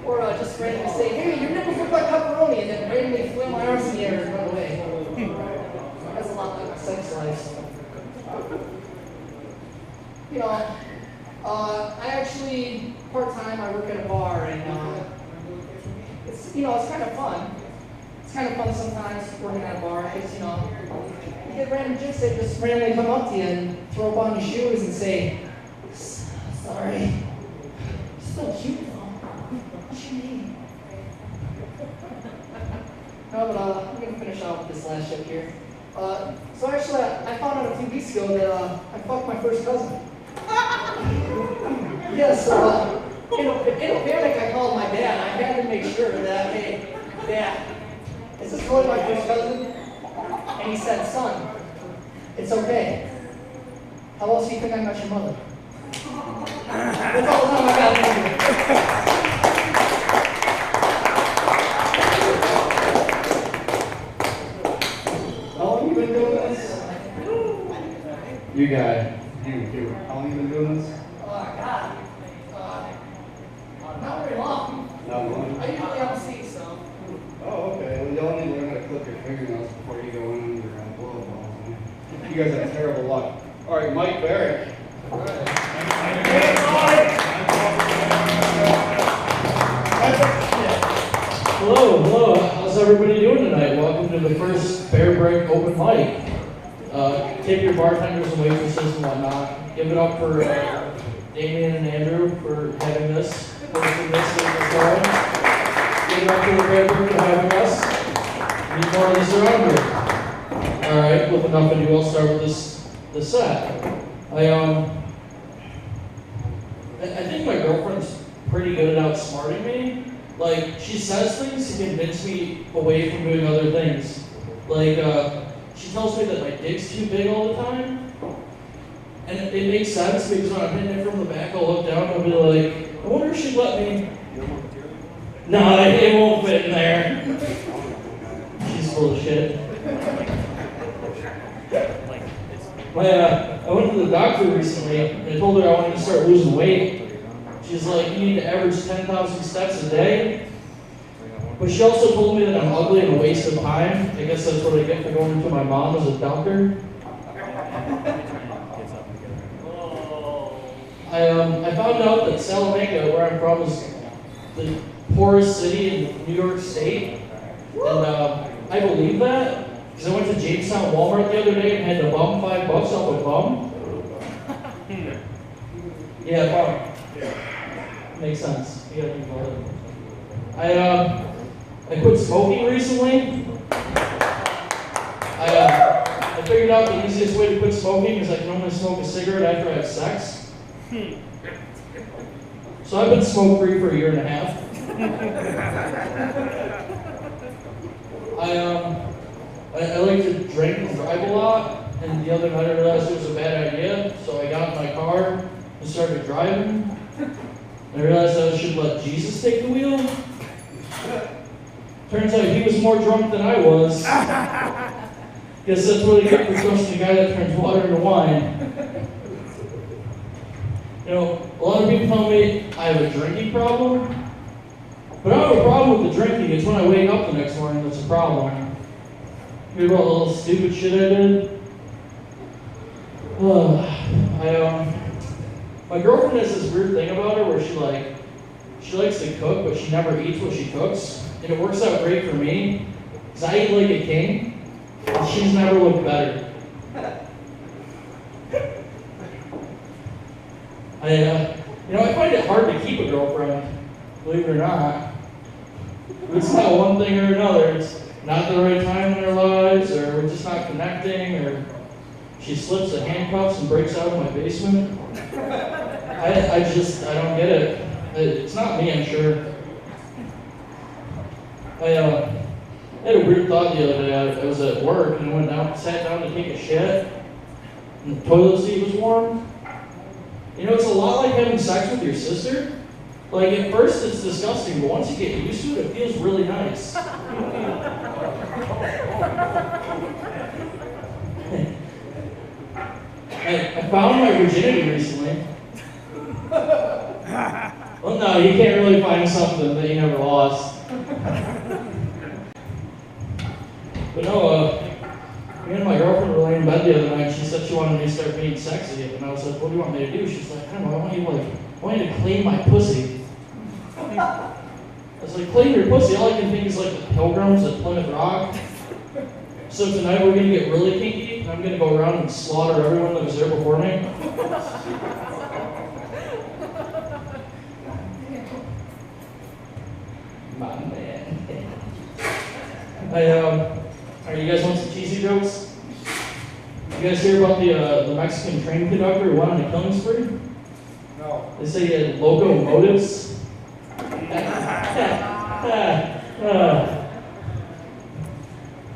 Or just randomly say, hey, your nipples look like pepperoni, and then randomly flail my arms in the air and run away. That's a lot like my sex life. You know, I actually, part-time, I work at a bar, and it's, you know, it's kind of fun. It's kind of fun sometimes working at a bar, because, you know, you get random chicks that just randomly come up to you and throw up on your shoes and say, sorry. So cute though. What you mean? No, but I'm gonna finish off with this last joke here. So actually, I found out a few weeks ago that I fucked my first cousin. Yeah, so in a panic, I called my dad. I had to make sure that, hey, Dad, is this really my first cousin? And he said, son, it's okay. How else do you think I met your mother? That's all the time I got. How long have you been doing this? You got it. You. How long have you been doing this? Oh, God. Not very long. Not long. I usually have a seat, so. Oh, okay. Well, y'all need to learn how to clip your fingernails before you go in under blow balls. You guys have terrible luck. All right, Mike Barrett. All right. Hello. How's everybody doing tonight? Welcome to the first Bear Break open mic. Tip your bartenders and waitresses and whatnot. Give it up for Damien and Andrew for having this. Hosting this in the forum. Give it up to the Bear Break for having us. Need more of this around here. Alright, with enough ado, I'll start with this set. I think my girlfriend's pretty good at outsmarting me. Like, she says things to convince me away from doing other things. Like, she tells me that my dick's too big all the time. And it makes sense because when I'm hitting it from the back, I'll look down and I'll be like, I wonder if she'd let me. No, it won't fit in there. She's full of shit. I went to the doctor recently, and I told her I wanted to start losing weight. She's like, you need to average 10,000 steps a day. But she also told me that I'm ugly and a waste of time. I guess that's what I get for going to my mom as a doctor. I found out that Salamanca, where I'm from, is the poorest city in New York State. And I believe that. Because I went to Jamestown Walmart the other day and had to bum $5 off a bum. Yeah, bum. Makes sense. You gotta think about it. I quit smoking recently. I figured out the easiest way to quit smoking is I can only smoke a cigarette after I have sex. So I've been smoke-free for a year and a half. I like to drink and drive a lot, and the other night I realized it was a bad idea, so I got in my car and started driving. I realized I should let Jesus take the wheel. Turns out he was more drunk than I was. Guess that's what I get for trusting a guy that turns water into wine. You know, a lot of people tell me I have a drinking problem, but I don't have a problem with the drinking. It's when I wake up the next morning that's a problem. Hear about all the little stupid shit I did? My girlfriend has this weird thing about her where she likes to cook, but she never eats what she cooks. And it works out great for me, because I eat like a king, and she's never looked better. I find it hard to keep a girlfriend, believe it or not. It's not one thing or another. It's not the right time in their lives, or we're just not connecting, or she slips the handcuffs and breaks out of my basement. I don't get it. It's not me, I'm sure. I had a weird thought the other day. I was at work and I went down, sat down to take a shit, and the toilet seat was warm. You know, it's a lot like having sex with your sister. Like, at first it's disgusting, but once you get used to it, it feels really nice. I found my virginity recently. Well, no, you can't really find something that you never lost. But no, me and my girlfriend were laying in bed the other night. She said she wanted me to start being sexy, and I was like, "What do you want me to do?" She's like, "I don't know. I want you to clean my pussy." I was like, "Clean your pussy?" All I can think is like the Pilgrims at Plymouth Rock. So tonight we're gonna get really kinky, and I'm gonna go around and slaughter everyone that was there before me. My man. Alright, you guys want some cheesy jokes? You guys hear about the Mexican train conductor who went on a killing spree? No. They say he had locomotives.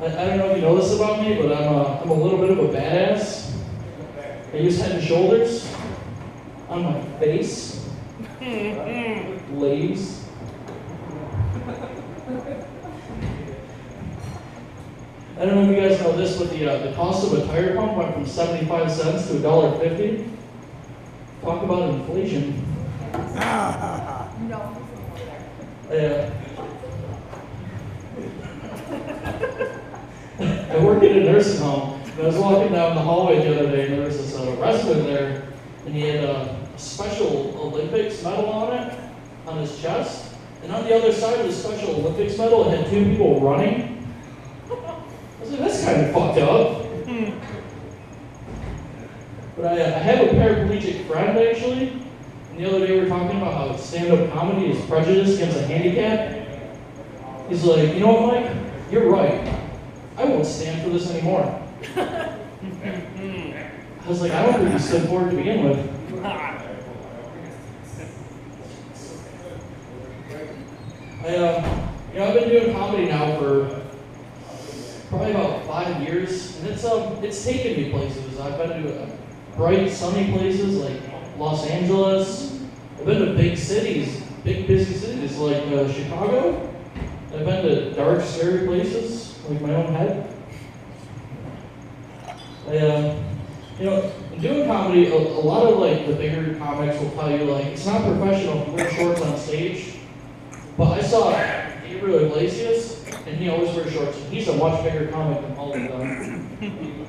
I don't know if you know this about me, but I'm a little bit of a badass. I use Head and Shoulders on my face. Ladies. I don't know if you guys know this, but the cost of a tire pump went from 75 cents to $1.50. Talk about inflation. No. I work in a nursing home, and I was walking down the hallway the other day, and there was this resident there, and he had a Special Olympics medal on it, on his chest, and on the other side of the Special Olympics medal, it had two people running. I was like, that's kind of fucked up. But I have a paraplegic friend, actually, and the other day we were talking about how stand-up comedy is prejudice against a handicap. He's like, you know what, Mike? You're right. I won't stand for this anymore. I was like, I don't think you stood for it to begin with. I've been doing comedy now for probably about 5 years, and it's taken me places. I've been to bright, sunny places like Los Angeles. I've been to big cities, big busy cities like Chicago. I've been to dark, scary places like my own head. You know, in doing comedy, a lot of like the bigger comics will tell you like it's not professional to wear shorts on stage. But I saw Gabriel Iglesias, and he always wears shorts. He's a much bigger comic than all of them.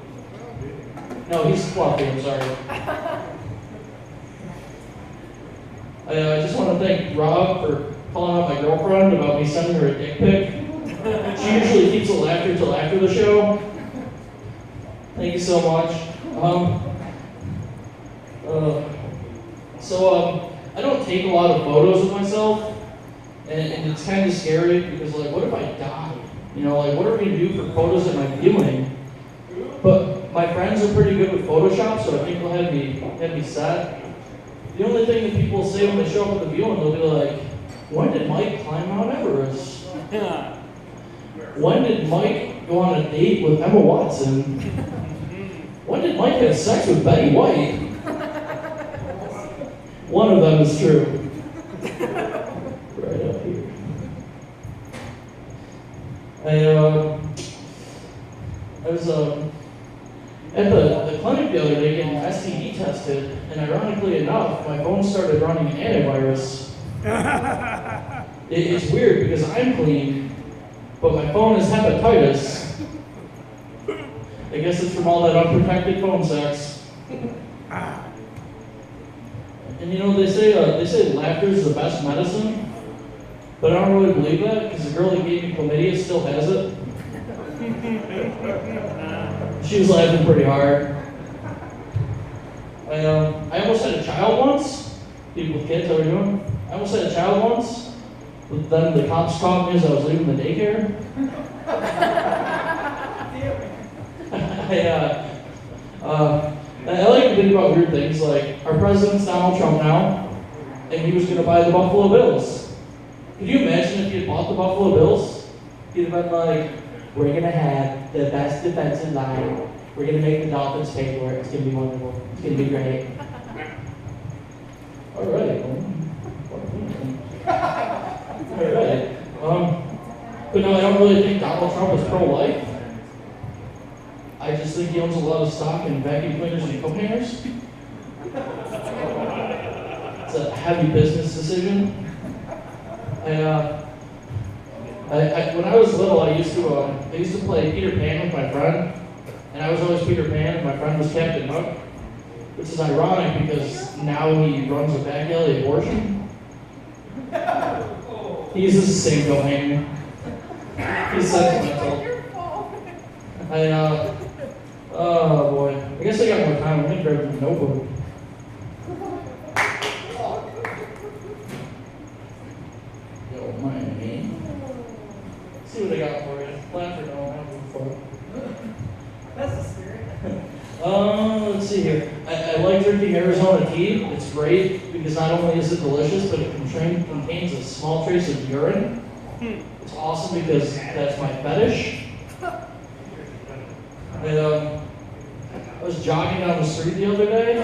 No, he's fluffy. I'm sorry. I just want to thank Rob for calling out my girlfriend about me sending her a dick pic. She usually keeps the laughter till after the show. Thank you so much. I don't take a lot of photos of myself, and it's kind of scary because, like, what if I die? You know, like, what are we gonna do for photos at my viewing? But my friends are pretty good with Photoshop, so I think they'll have me set. The only thing that people say when they show up at the viewing, they'll be like, "When did Mike climb Mount Everest? When did Mike go on a date with Emma Watson? When did Mike have sex with Betty White?" One of them is true. Right up here. I was at the clinic the other day getting STD tested, and ironically enough, my phone started running antivirus. It's weird because I'm clean, but my phone is hepatitis. I guess it's from all that unprotected phone sex. And you know, they say laughter is the best medicine, but I don't really believe that because the girl that gave me chlamydia still has it. She was laughing pretty hard. I almost had a child once. People with kids, how are you doing? I almost had a child once, but then the cops caught me as I was leaving the daycare. I like to think about weird things, like our president's Donald Trump now, and he was going to buy the Buffalo Bills. Could you imagine if he had bought the Buffalo Bills? He'd have been like, "We're going to have the best defensive line. We're going to make the Dolphins pay for it. It's going to be wonderful. It's going to be great." All right. All right. But no, I don't really think Donald Trump is pro-life. I just think he owns a lot of stock in vacuum cleaners and coat hangers. It's a heavy business decision. When I was little, I used to play Peter Pan with my friend, and I was always Peter Pan, and my friend was Captain Hook, which is ironic because now he runs a back alley abortion. He uses the same coat hanger. He's sentimental. Oh boy. I guess I got more time. I'm gonna grab a notebook. Yo, Miami. See what I got for you. Laugh or no, I'm for it. That's the spirit. Let's see here. I like drinking Arizona tea. It's great because not only is it delicious, but it contains a small trace of urine. It's awesome because that's my fetish. I was jogging down the street the other day. I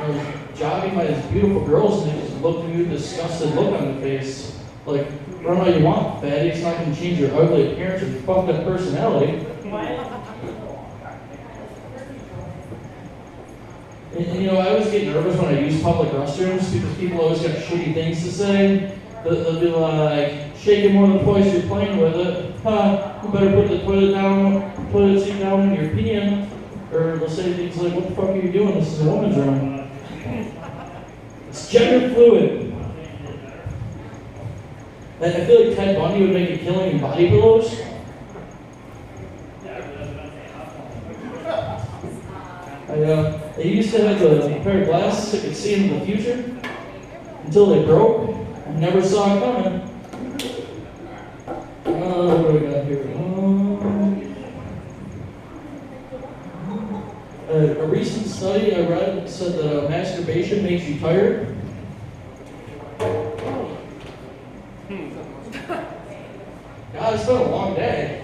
was jogging by these beautiful girls, and they just looked at me with a disgusted look on their face. Like, run all you want, fatty. It's not going to change your ugly appearance or your fucked up personality. And you know, I always get nervous when I use public restrooms because people always got shitty things to say. They'll be like, shaking more than twice you're playing with it. You better put the toilet seat down when you're peeing. Or they'll say things like, "What the fuck are you doing? This is a woman's room." It's gender fluid. And I feel like Ted Bundy would make a killing in body pillows. I used to have a pair of glasses that could see into the future until they broke. I never saw it coming. What do we got here? A recent study I read said that masturbation makes you tired. God, it's been a long day.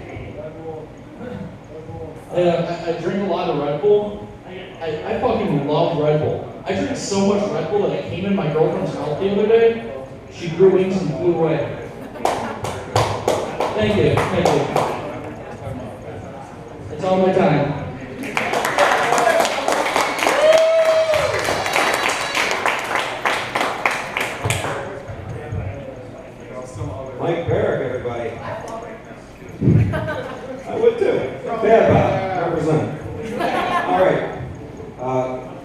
I drink a lot of Red Bull. I fucking love Red Bull. I drink so much Red Bull that I came in my girlfriend's mouth the other day. She grew wings and flew away. Thank you. It's all my time. I would too. Bad Bob, represent. All right.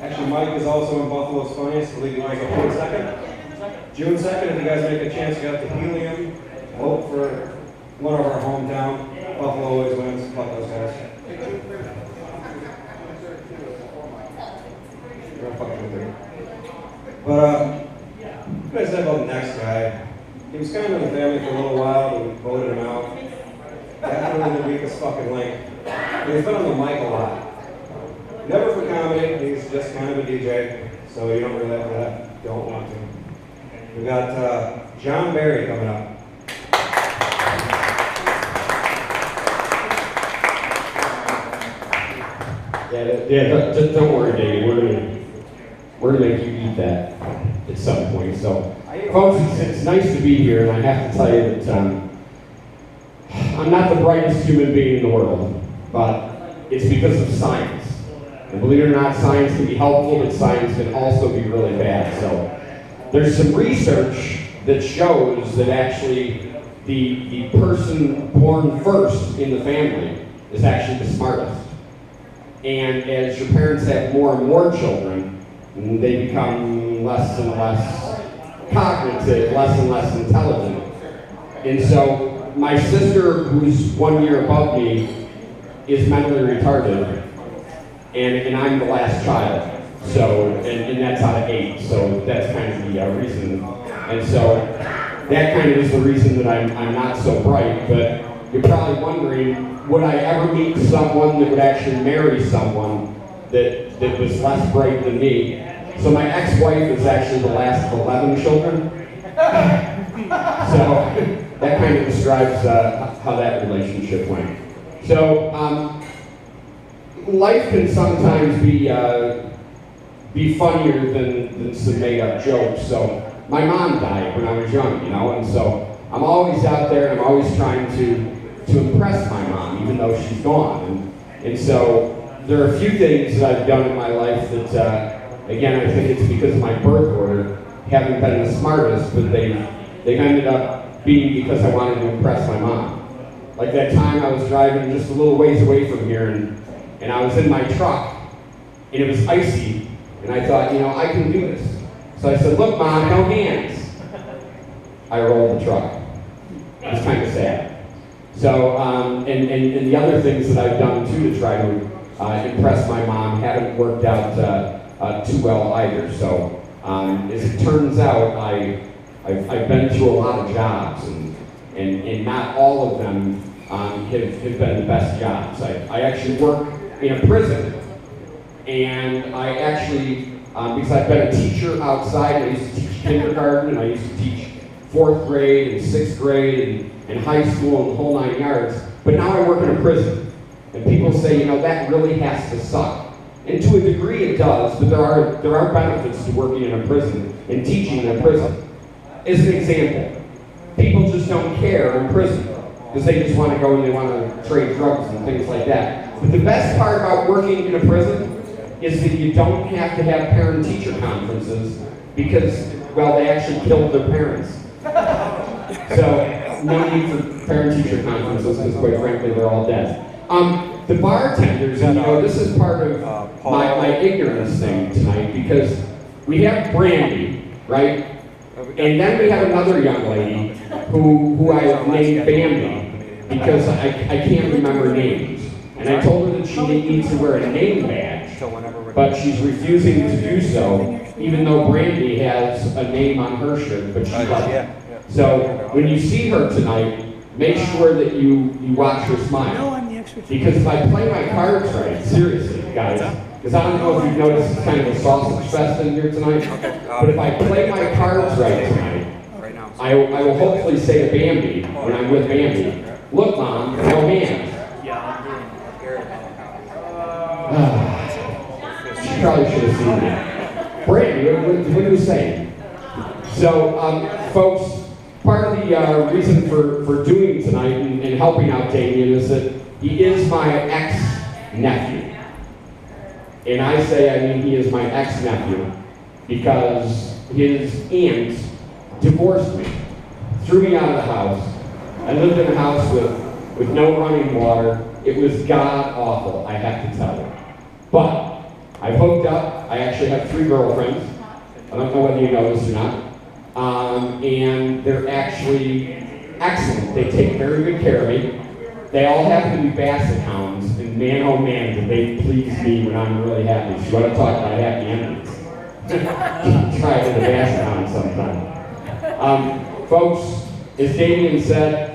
Actually, Mike is also in Buffalo's Funniest. I believe he was on June 2nd. June 2nd, if you guys make a chance, you got the helium. Vote for one of our hometown. Buffalo always wins. Fuck those guys. But, what did I say about the next guy? He was kind of in the family for a little while, and we voted him out. Definitely the weakest fucking link. He's been on the mic a lot. Never for comedy, he's just kind of a DJ, so you don't really have that. Don't want to. We got John Barry coming up. Yeah, don't worry, Dave. We're gonna make you eat that at some point. So, folks, it's nice to be here, and I have to tell you that I'm not the brightest human being in the world, but it's because of science. And believe it or not, science can be helpful, but science can also be really bad. So, there's some research that shows that actually the person born first in the family is actually the smartest. And as your parents have more and more children, they become less and less cognitive, less and less intelligent. And so my sister, who's 1 year above me, is mentally retarded, and I'm the last child. So, and that's out of 8, so that's kind of the reason. And so that kind of is the reason that I'm not so bright, but you're probably wondering, would I ever meet someone that would actually marry someone that was less bright than me? So my ex-wife is actually the last of 11 children. So that kind of describes how that relationship went. So life can sometimes be funnier than some made-up jokes. So my mom died when I was young, you know, and so I'm always out there and I'm always trying to impress my mom, even though she's gone. And so there are a few things that I've done in my life that, again, I think it's because of my birth order, haven't been the smartest, but they've ended up being because I wanted to impress my mom. Like that time I was driving just a little ways away from here, and I was in my truck, and it was icy, and I thought, you know, I can do this. So I said, look, Mom, no hands. I rolled the truck. It was kind of sad. So, and the other things that I've done too to try to impress my mom haven't worked out too well either. So, as it turns out, I've been through a lot of jobs, and not all of them have been the best jobs. I actually work in a prison, and I actually, because I've been a teacher outside, I used to teach kindergarten, and I used to teach 4th grade and 6th grade and high school and the whole 9 yards, but now I work in a prison. And people say, you know, that really has to suck. And to a degree it does, but there are benefits to working in a prison and teaching in a prison. As an example, people just don't care in prison because they just want to go and they want to trade drugs and things like that. But the best part about working in a prison is that you don't have to have parent-teacher conferences because, well, they actually killed their parents. So, no need for parent-teacher conferences because, quite frankly, they're all dead. The bartenders, and you know, this is part of my ignorance thing tonight because we have Brandy, right? And then we have another young lady who I named Bambi because I can't remember names. And I told her that she needs to wear a name badge, but she's refusing to do so, even though Brandy has a name on her shirt, but she doesn't. So when you see her tonight, make sure that you watch her smile. Because if I play my cards right, seriously, guys, because I don't know if you've noticed it's kind of a sausage fest in here tonight, but if I play my cards right tonight, I will hopefully say to Bambi, when I'm with Bambi, look, Mom, no hands. She probably should have seen that. Brandy, what are you saying? So, folks, part of the reason for doing tonight and helping out Damien is that he is my ex-nephew. And I say, I mean, he is my ex-nephew because his aunt divorced me, threw me out of the house. I lived in a house with with no running water. It was god awful, I have to tell you. But I've hooked up. I actually have 3 girlfriends. I don't know whether you know this or not. And they're actually excellent. They take very good care of me. They all happen to be basset hounds, and man, oh man, do they please me when I'm really happy. So you want to talk about happy endings? Try it with a basset hound sometime. Folks, as Damien said,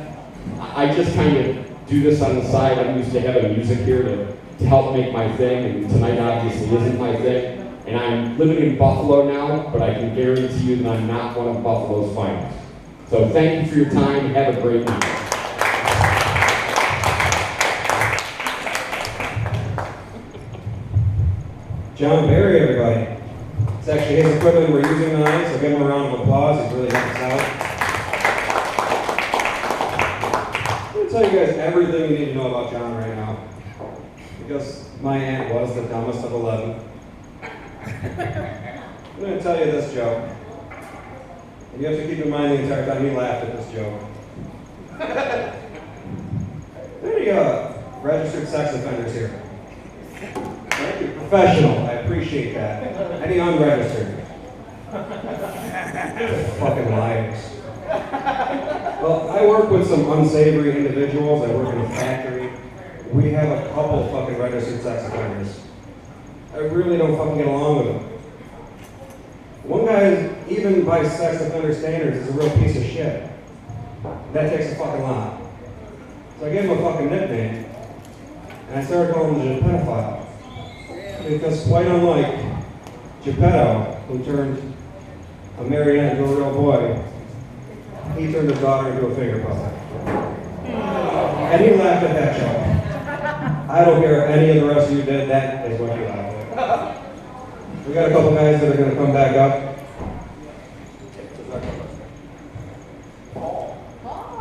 I just kind of do this on the side. I'm used to having music here to help make my thing, and tonight obviously isn't my thing. And I'm living in Buffalo now, but I can guarantee you that I'm not one of Buffalo's finest. So thank you for your time. Have a great night. John Barry, everybody. It's actually his equipment we're using tonight, so give him a round of applause. He's really helped us out. I'm going to tell you guys everything you need to know about John right now. Because my aunt was the dumbest of 11. I'm going to tell you this joke. And you have to keep in mind the entire time he laughed at this joke. Any registered sex offenders here? Thank you. Professional. I appreciate that. Any unregistered? Fucking liars. Well, I work with some unsavory individuals. I work in a factory. We have a couple of fucking registered sex offenders. I really don't fucking get along with them. One guy, even by sex offender standards, is a real piece of shit. That takes a fucking lot. So I gave him a fucking nickname, and I started calling him the pedophile. Because quite unlike Geppetto, who turned a marionette into a real boy, he turned his daughter into a finger puppet. And he laughed at that joke. I don't care if any of the rest of you did, that is what he laughed at. We got a couple guys that are going to come back up.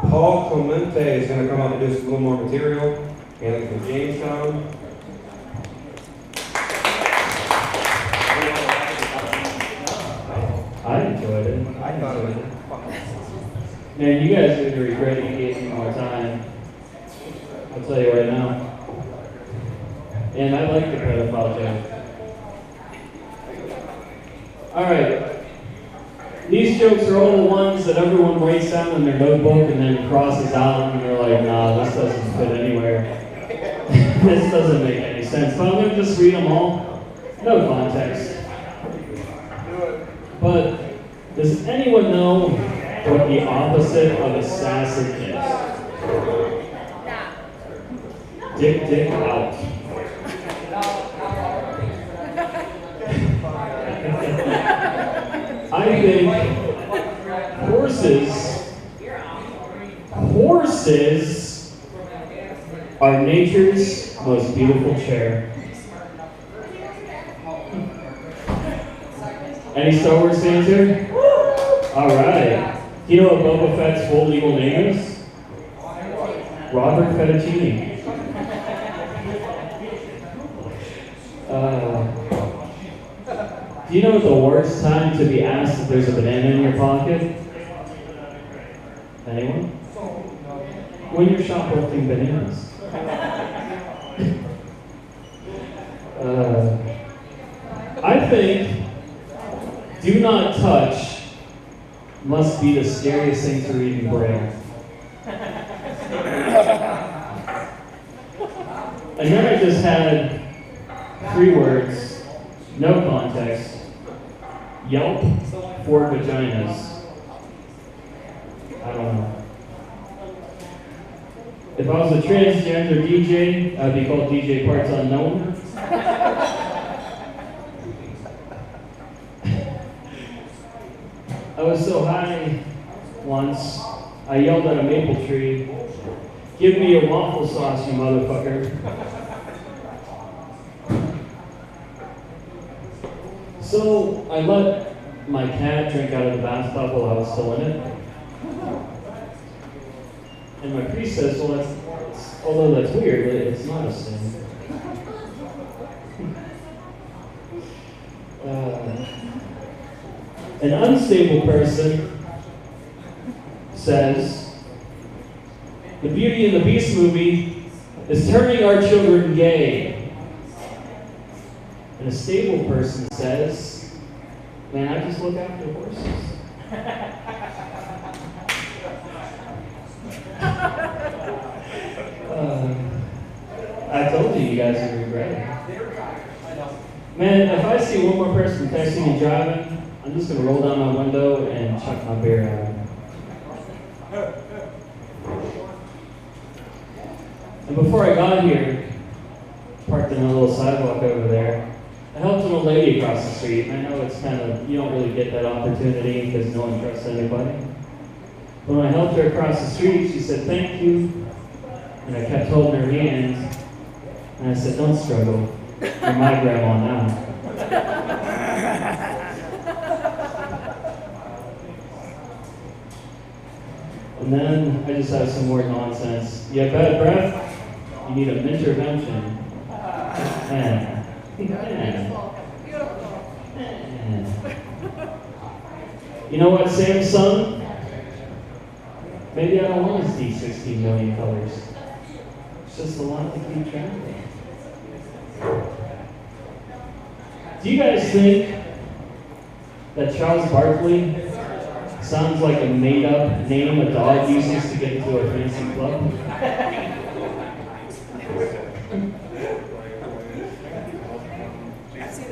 Paul Clemente is going to come up and do a little more material, and from Jamestown. I enjoyed it. I thought it was Man, you guys are going to regret you gave me more time. I'll tell you right now. And I like the pedophile joke. Alright. These jokes are all the ones that everyone writes down in their notebook and then crosses out and they're like, nah, this doesn't fit anywhere. This doesn't make any sense. But I'm going to just read them all. No context. But does anyone know what the opposite of assassin is? Dick out. I think horses are nature's most beautiful chair. Any Star Wars fans here? All right. Do you know what Boba Fett's full legal name is? Robert Fettuccine. Do you know the worst time to be asked if there's a banana in your pocket? Anyone? When you're shoplifting bananas. I think do not touch must be the scariest thing to read in Braille. And then I just had 3 words, no context. Yelp for vaginas. I don't know. If I was a transgender DJ, I'd be called DJ Parts Unknown. I was so high once, I yelled at a maple tree, "Give me a waffle sauce, you motherfucker." So I let my cat drink out of the bathtub while I was still in it. And my priest says, well, although that's weird, it's not a sin. An unstable person says, The Beauty and the Beast movie is turning our children gay. And a stable person says, man, I just look after horses. I told you guys would regret it. Man, if I see one more person texting and driving, I'm just going to roll down my window and chuck my beer at them. And before I got here, parked in a little sidewalk over there, I helped an old lady across the street. And I know it's kind of, you don't really get that opportunity because no one trusts anybody. But when I helped her across the street, she said, thank you. And I kept holding her hand. And I said, don't struggle. You're my grandma now. And then I just have some more nonsense. You have bad breath? You need an intervention. Man. You know what, Samsung? Maybe I don't want to see 16 million colors. It's just a lot to keep track of. Do you guys think that Charles Barkley sounds like a made-up name a dog uses to get into a fancy club?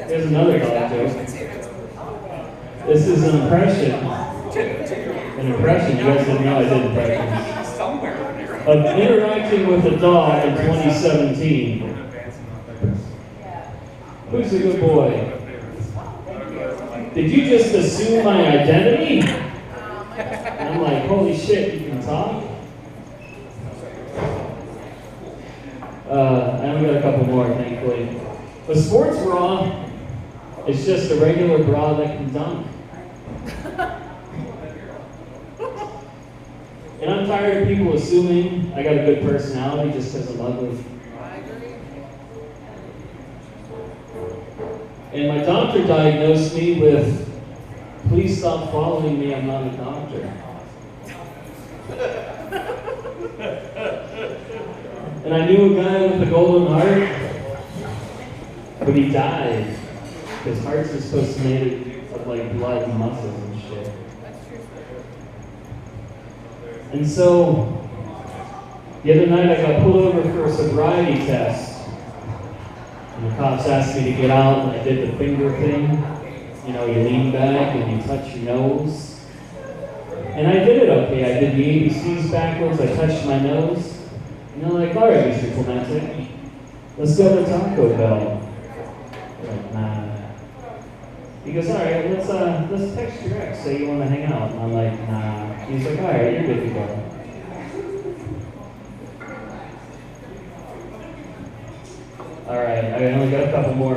Here's another dog joke. This is an impression. An impression, you guys didn't know I did impressions. Of interacting with a dog in 2017. Who's a good boy? Did you just assume my identity? And I'm like, holy shit, you can talk? I only got a couple more, thankfully. A sports bra is just a regular bra that can dunk. And I'm tired of people assuming I got a good personality just because I'm ugly. And my doctor diagnosed me with, please stop following me, I'm not a doctor. And I knew a guy with a golden heart, but he died. His hearts are supposed to be made of like blood and muscles and shit. And so, the other night I got pulled over for a sobriety test. And the cops asked me to get out, and I did the finger thing. You know, you lean back and you touch your nose. And I did it okay. I did the ABCs backwards, I touched my nose. And they're like, all right, Mr. Clemente, let's go to Taco Bell. I'm like, nah. He goes, all right, let's text your ex, say you want to hang out. And I'm like, nah. He's like, all right, you're good to go. All right, I only got a couple more.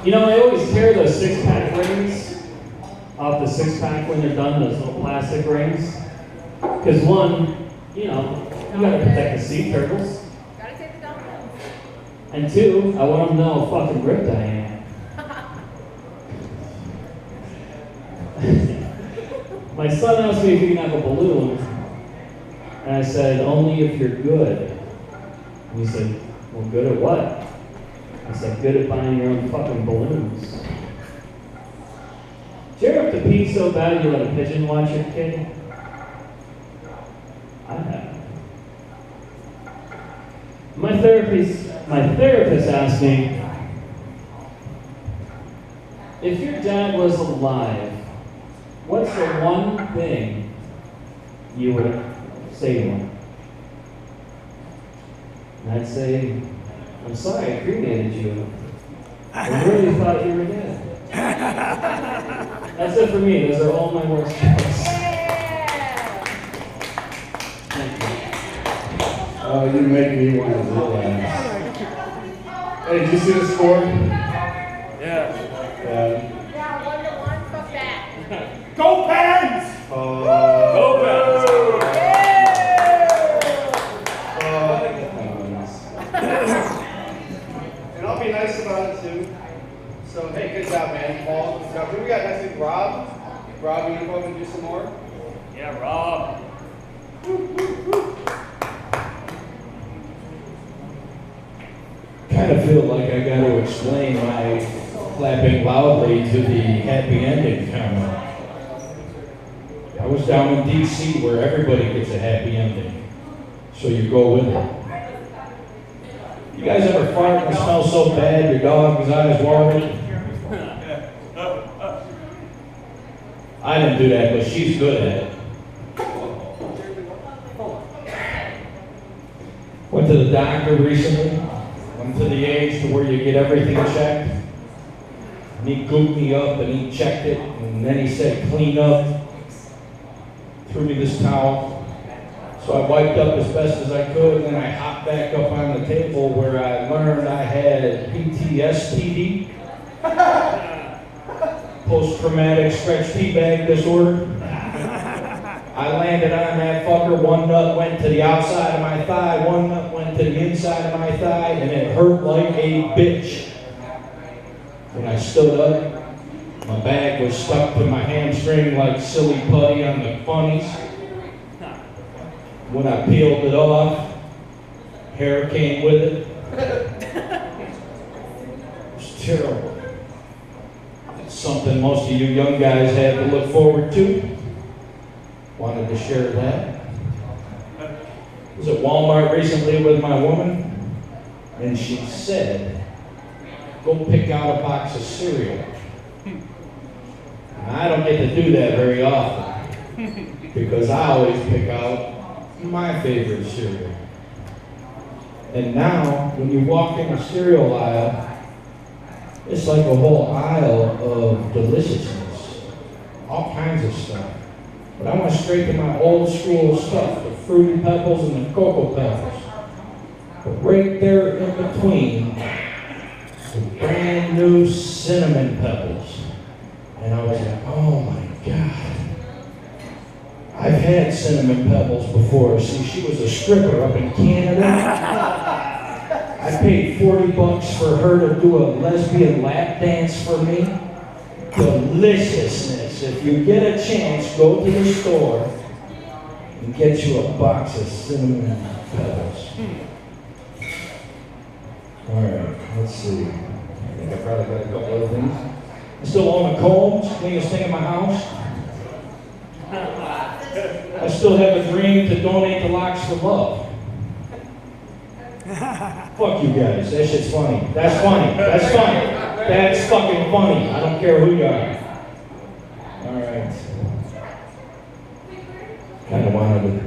You know, I always tear those six-pack rings off the six-pack when they're done, those little plastic rings. Because one, you know, you gotta protect the sea turtles. Gotta take the dumbbell. And two, I want them to know how fucking ripped I am. My son asked me if he can have a balloon, and I said, only if you're good. And he said, well, good at what? I said, good at buying your own fucking balloons. Did you ever have to pee so bad you let a pigeon watch your kid? I have. My therapist asked me, if your dad was alive, what's the one thing you would say to him? And I'd say, I'm sorry I cremated you. I really thought you were dead. That's it for me. Those are all my worst jokes. Oh, you make me want to relax. Hey, did you see the score? Yeah. Yeah, 1-1, fuck that. Go Pens! Go Pens! And I'll be nice about it too. So, hey, good job, man. Paul, good job. Who we got next week? Rob? Rob, you gonna go and do some more? Yeah, Rob. kind of feel like I got to explain my clapping loudly to the happy ending comment. I was down in D.C. where everybody gets a happy ending, so you go with it. You guys ever fart and smell so bad your dog's eyes watered? I didn't do that, but she's good at it. Went to the doctor recently. I'm to the age to where you get everything checked. And he gooped me up and he checked it, and then he said, clean up. Threw me this towel. So I wiped up as best as I could, and then I hopped back up on the table where I learned I had PTSD, post-traumatic stretch teabag disorder. I landed on that fucker, one nut went to the outside of my thigh, one nut went to the inside of my thigh, and it hurt like a bitch. When I stood up, my bag was stuck to my hamstring like silly putty on the funnies. When I peeled it off, hair came with it. It was terrible. It's something most of you young guys have to look forward to. Wanted to share that. I was at Walmart recently with my woman, and she said, go pick out a box of cereal. And I don't get to do that very often, because I always pick out my favorite cereal. And now, when you walk in a cereal aisle, it's like a whole aisle of deliciousness. All kinds of stuff. But I went straight to my old school stuff, the Fruity Pebbles and the Cocoa Pebbles. But right there in between, the brand new Cinnamon Pebbles. And I was like, oh my God. I've had Cinnamon Pebbles before. See, she was a stripper up in Canada. I paid $40 for her to do a lesbian lap dance for me. Deliciousness. If you get a chance, go to the store and get you a box of Cinnamon Pebbles. All right, let's see. I think I probably got a couple other things. I still own the combs, cleanest thing in my house. I still have a dream to donate the locks for love. Fuck you guys, that shit's funny. That's funny, that's funny. That's fucking funny. I don't care who you are. Alright. Kind of wanted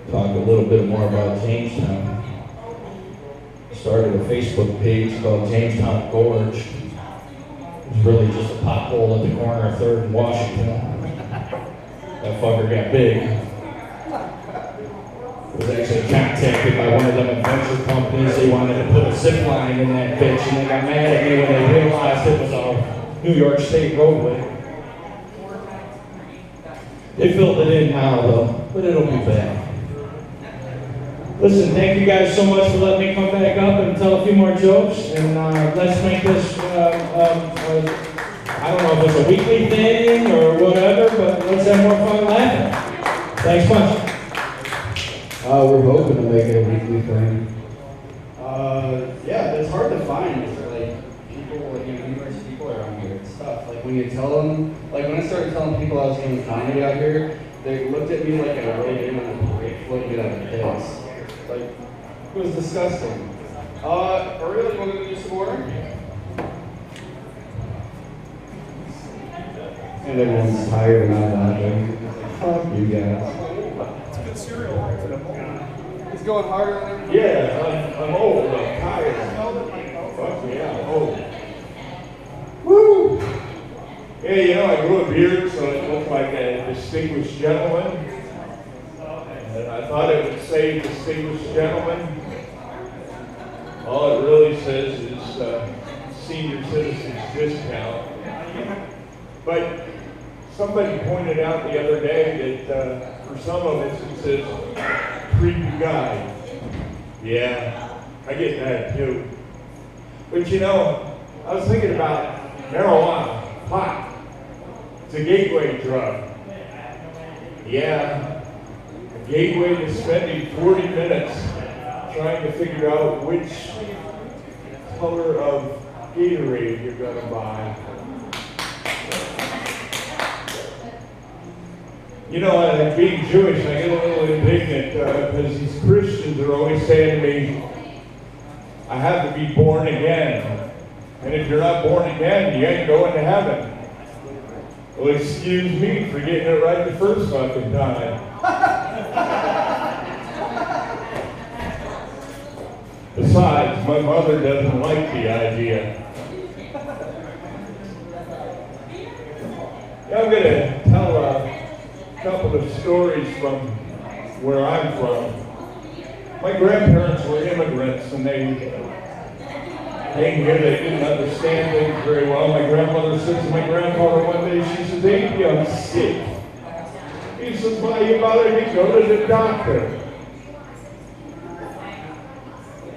to talk a little bit more about Jamestown. Started a Facebook page called Jamestown Gorge. It was really just a pothole at the corner of 3rd and Washington. That fucker got big. I was actually contacted by one of them adventure companies. They wanted to put a zip line in that bitch, and they got mad at me when they realized it was a New York State roadway. They filled it in now, though, but it'll be back. Listen, thank you guys so much for letting me come back up and tell a few more jokes, and let's make this, I don't know if it's a weekly thing or whatever, but let's have more fun laughing. Thanks much. We're hoping to make it a weekly thing. Yeah, it's hard to find. Like people, like university people around here. It's tough. Like when you tell them, like when I started telling people I was doing comedy out here, they looked at me like I really didn't want to float it out of this. Like it was disgusting. Ariel, you want to do some more? And everyone's tired and not laughing. Fuck you guys. It's good cereal. It's going harder than everything. Yeah, I'm old, I'm tired. Fuck me, I'm old. Woo! Yeah, you know, I grew a beard so it looked like a distinguished gentleman. And I thought it would say distinguished gentleman. All it really says is senior citizens discount. But somebody pointed out the other day that for some of us it says creepy guy. Yeah, I get that too. But you know, I was thinking about marijuana, pot. It's a gateway drug. Yeah, a gateway to spending 40 minutes trying to figure out which color of Gatorade you're going to buy. You know, being Jewish, I get a little indignant because these Christians are always saying to me, I have to be born again. And if you're not born again, you ain't going to heaven. Well, excuse me for getting it right the first fucking time. Besides, my mother doesn't like the idea. I'm going to tell a couple of stories from where I'm from. My grandparents were immigrants and they came here. They didn't understand things very well. My grandmother said to my grandfather one day, she says, "Hey, I'm sick." He says, "Why you bother me? Go to the doctor."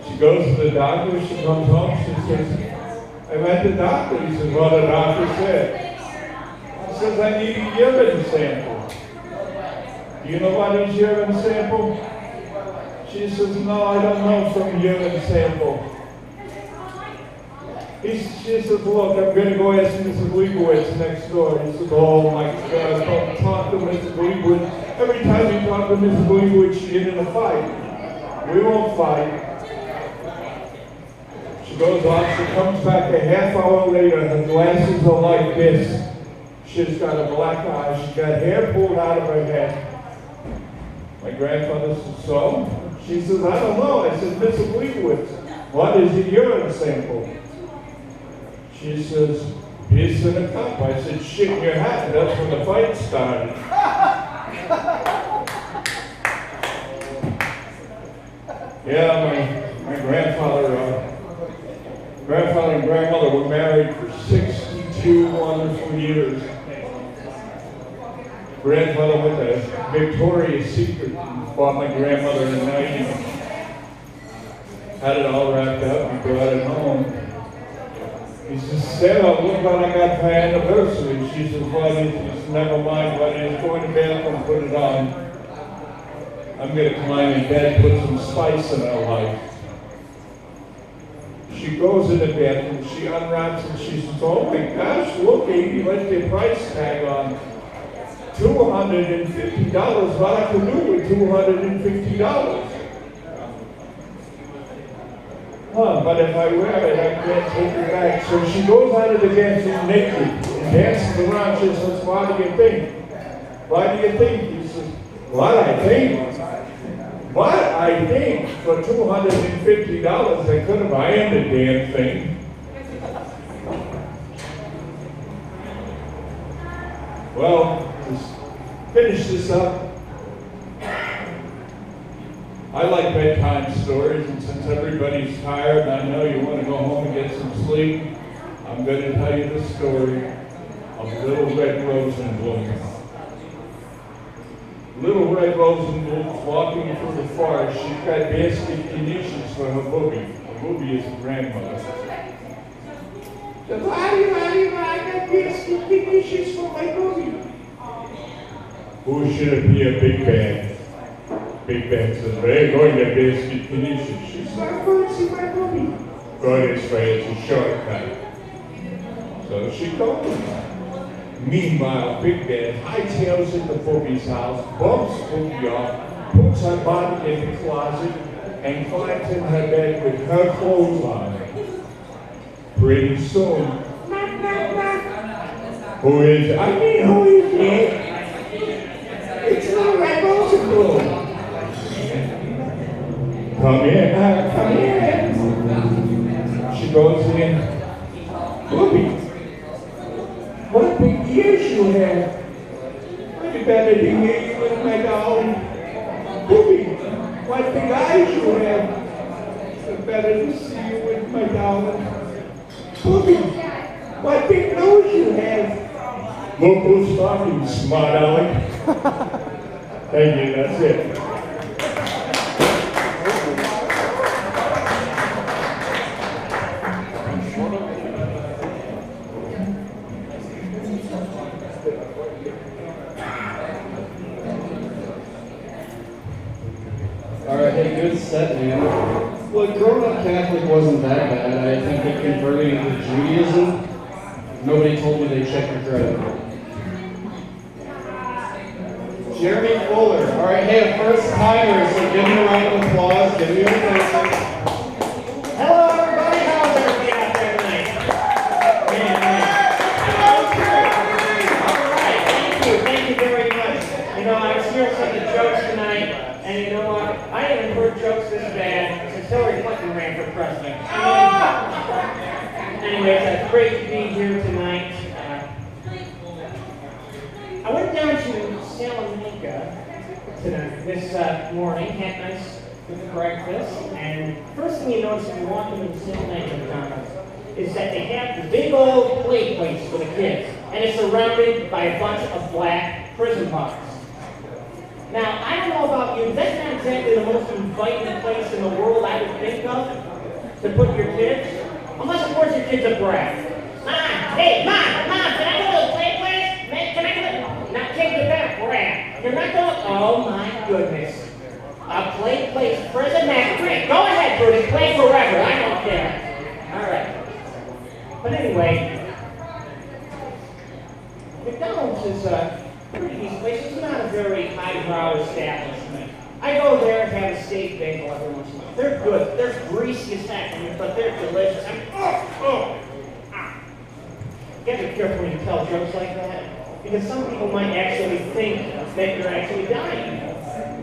She goes to the doctor, she comes home, she says, "I'm at the doctor." He says, "Well, the doctor said." She says, "I need a urine sample." "Do you know what is urine sample?" She says, "No, I don't know from urine sample." She says, "Look, I'm going to go ask Mrs. Leibowitz next door." He says, "Oh my God, don't talk to Mrs. Leibowitz. Every time you talk to Mrs. Leibowitz, you get in a fight." "We won't fight." She goes off, she comes back a half hour later, her glasses are like this. She's got a black eye, she's got hair pulled out of her head. My grandfather says, "So?" She says, "I don't know." I said, "Mrs. Leibowitz, what is a urine sample?" She says, "Piss in a cup." I said, "Shit in your hat." That's when the fight started. Yeah, my grandfather and grandmother were married for 62 wonderful years. Grandfather went to Victoria's Secret and bought my grandmother a nightie. Had it all wrapped up and brought it home. He says, "Sarah, look what I got for anniversary." She says, "Well, he says, never mind, but he's going to bed and put it on. I'm going to climb in bed, put some spice in her life." She goes in the bathroom, she unwraps and she says, "Oh my gosh, look, Amy, what's the price tag on? $250. What I can do with $250? But if I wear it, I can't take it back." So she goes out of the bathroom naked and dances around. She says, "What do you think? What do you think?" He says, "What I think? What I think? For $250, I could have ironed the damn thing." Well, to finish this up, I like bedtime stories, and since everybody's tired and I know you want to go home and get some sleep, I'm going to tell you the story of Little Red Rosenblum. Little Red Rosenblum's walking through the forest. She's got basket conditions for her booby. Her booby is her grandmother. She says, I got basket conditions for my booby. Who should it be? A big bag. Big bag says, "They're going to basket conditions." She says, "I'm going to see my booby." "Go this way, it's a shortcut." So she goes. Meanwhile, Big Bad hightails into Booby's house, bumps Booby off, puts her body in the closet, and climbs in her bed with her clothes on. Pretty soon, knock, knock, knock. "Who is it?" "I mean, who is it?" "It's Little Red Rosenblum." "Come in, come in." She goes in. "Booby, what big ears you have. I'd better to hear you with my darling. Booby, what big eyes you have. I'd better to see you with my darling. Booby, what big nose you have." "Look who's talking, smart aleck." Thank you, that's it. All right, hey, good set, man. Well, growing up Catholic wasn't that bad. I think that converting to Judaism, nobody told me they'd check your credit. Jeremy Fuller. All right, hey, a first timer, so give him a round of applause. Give me your attention. Hello, everybody. How's everybody out there tonight? Thank you very much. You know, I was hearing some of the jokes tonight, and you know what? I haven't heard jokes this bad since Hillary Clinton ran for president. Anyways, it's great to be here tonight. I went down to Salamanca this morning, had nice breakfast, and first thing you notice when you walk into the Salamanca McDonald's is that they have the big old play place for the kids, and it's surrounded by a bunch of black prison bars. Now, I don't know about you, that's not exactly the most inviting place in the world I would think of to put your kids, unless of course your kid's a brat. Mom, can I go to the play place? Man, can I go to... Not kids, you're that brat. You're not going... Oh my goodness. A play place, prison, that's great. Go ahead, Brutus, play forever, I don't care. All right. But anyway, McDonald's is a pretty decent place. It's not a very highbrow establishment. I go there and have a steak bagel every once in a while. They're good. They're greasy as heck, but they're delicious. You gotta be careful when you tell jokes like that, because some people might actually think that you're actually dying.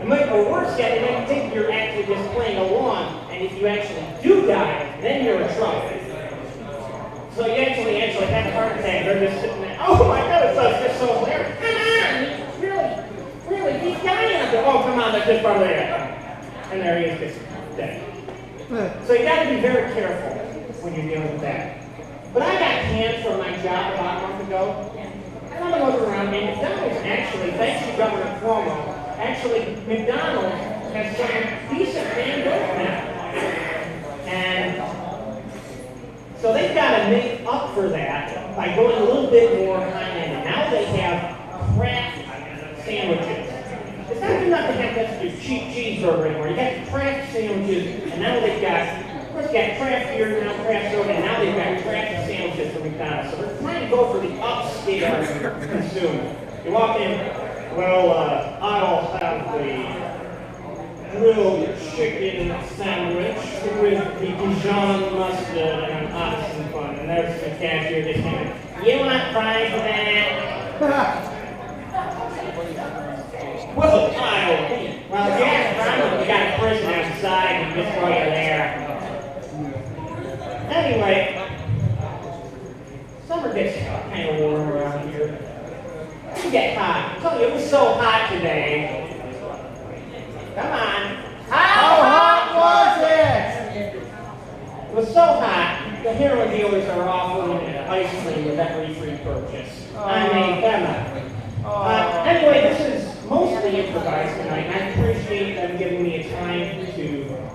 Or worse yet, they might think you're actually just playing along, and if you actually do die, then you're in trouble. So you actually have a heart attack, they're just sitting there, oh my God, it's just so hilarious. Come on, really, he's dying up there. Oh, come on, they're just probably there. And there he is, just dead. So you gotta be very careful when you're dealing with that. But I got canned from my job about a month ago, and I'm looking around, and McDonald's actually, thanks to Governor Cuomo, actually, McDonald's has some decent bandwidth now. And so they've got to make up for that by going a little bit more high-end. Now they have craft sandwiches. It's not enough to have just your cheap cheeseburger anymore. You got craft sandwiches, and now they've got, of course, got craft beer, now craft soda, and now they've got craft sandwiches from McDonald's. So they're trying to go for the upscale consumer. You walk in, well, I'll have the grilled chicken sandwich with the Dijon mustard and oxen bun. And there's the cashier just saying, you want fries with that? Well, yeah, we got a prison outside and just while you're there. Anyway, summer gets kind of warm around here. You get hot. I told you it was so hot today. Come on. How hot was it? It was so hot, the heroin dealers are offering ice cream with every free purchase. I mean, come on. Anyway, this is mostly improvised tonight, and I appreciate them giving me a time to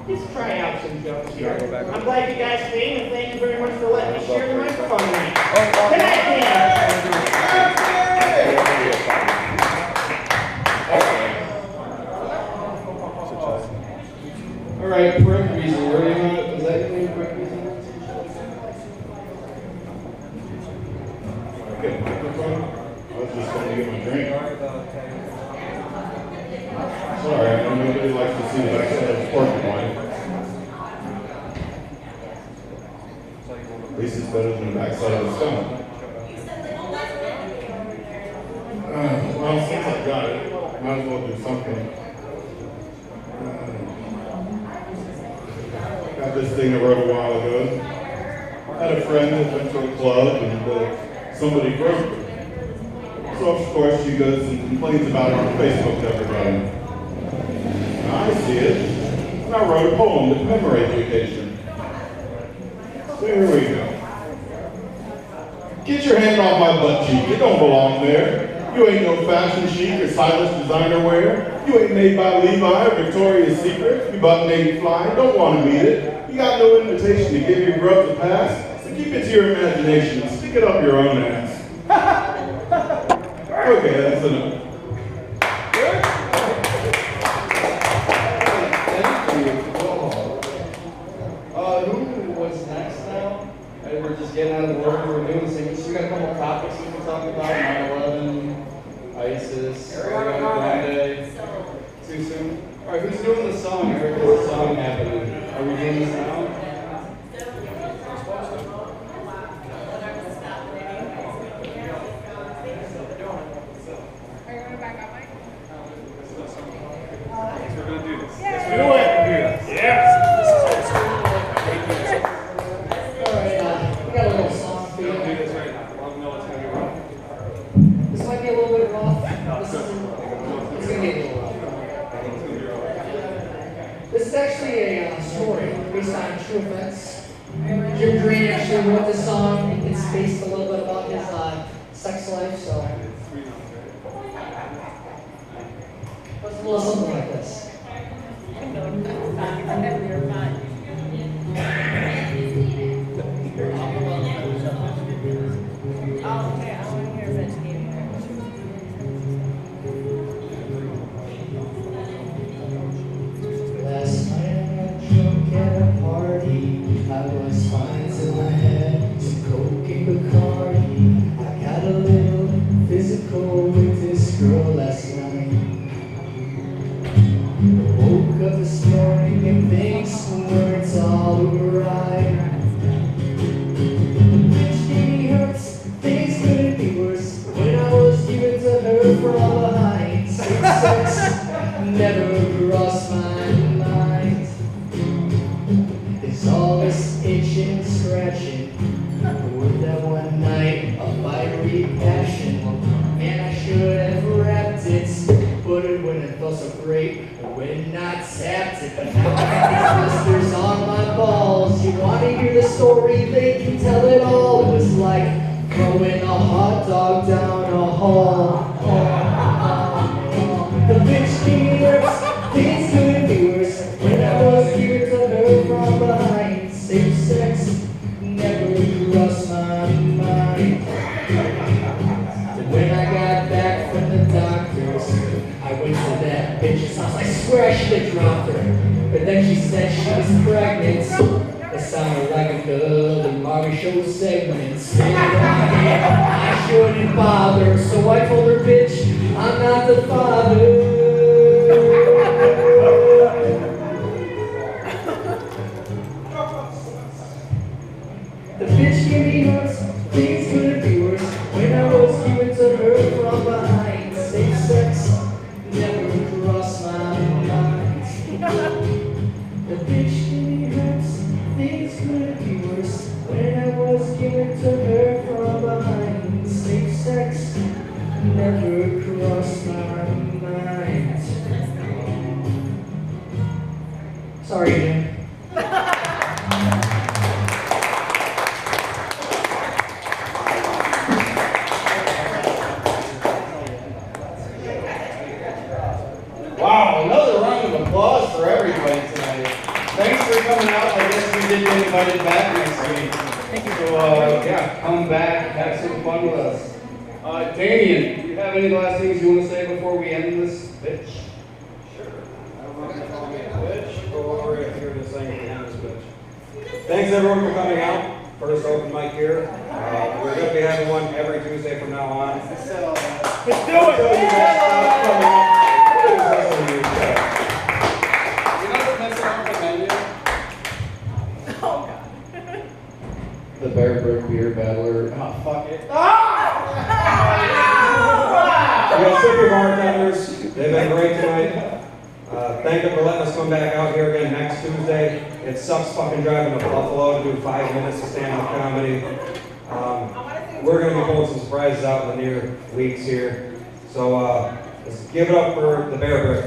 just try out some jokes here. I'm glad you guys came, and thank you very much for letting me share the microphone tonight. Good night, Dan. All right, Brick Reason. Where are you at? Is that your name, Brick Reason? Good microphone. I was just going to get my drink. Sorry, I know nobody likes to see the backside of a porcupine. At least it's better than the backside of the stomach. Well, since I got it, might as well do something. Got this thing I wrote a while ago. I had a friend that went to a club and somebody broke her. So of course she goes and complains about it on Facebook to everybody. Now I see it, and I wrote a poem to commemorate the occasion. So here we go. Get your hand off my butt cheek, it don't belong there. You ain't no fashion chic or stylish designer wear. You ain't made by Levi or Victoria's Secret. You bought Navy flying, don't want to meet it. You got no invitation to give your grubs a pass, so keep it to your imagination and stick it up your own ass. Okay, that's enough. who was next now? We're just getting out of the work we were doing. So we got a couple topics we can talk about. 9/11, ISIS, Ariana Grande. Too soon? All right, who's doing the song? I heard there's a song happening. Are we doing this now? True events. Jim Green actually wrote this song. It's based a little bit about his sex life, so it's a little something like this. Last night I got drunk at a party. I was fine till I had some coke and Bacardi. I got a little physical with this girl last night. I woke up this morning and things weren't all right. She hurts, things couldn't be worse. When I was giving to her from behind, sex never crossed my mind. There's all this itching, scratching. With that one night of fiery passion. Man, I should have wrapped it, but it wouldn't feel so great when I tapped it. But now I got these blisters on my balls. You want to hear the story? They can tell it all. It was like throwing a hot dog down a hall. The bitch hurts, things couldn't be worse. When I was here to her from behind, safe sex never crossed my mind. When I got back from the doctors, I went to that bitch's house. I swear I should have dropped her, but then she said she was pregnant. It sounded like a good Maury show segment. I shouldn't bother, so I told her, bitch, I'm not the father. The bitch gave me hurts, things couldn't be worse. When I was giving to her from behind, safe sex never crossed my mind. The bitch gave me hurts, things couldn't be worse. When I was giving to her from behind, safe sex never crossed my mind. Sorry, Jim. Wow, another round of applause for everybody tonight. Thanks for coming out. I guess we did get invited back next week. Thank you. So, yeah, come back, have some fun with us. Damien, do you have any last things you want to say before we end this bitch? Sure. I don't know if you call me a bitch. Go over it if you're just saying you're this bitch. Thanks everyone for coming out. First open mic here. We're going to be having one every Tuesday from now on. Let's do it! You guys stop coming up. The Bear Brick Beer Battler. Oh, fuck it. We got super bartenders. They've been great tonight. Thank them for letting us come back out here again next Tuesday. It sucks fucking driving to Buffalo to do 5 minutes of stand-up comedy. We're going to be pulling some surprises out in the near weeks here. So let's give it up for the Bear Brick.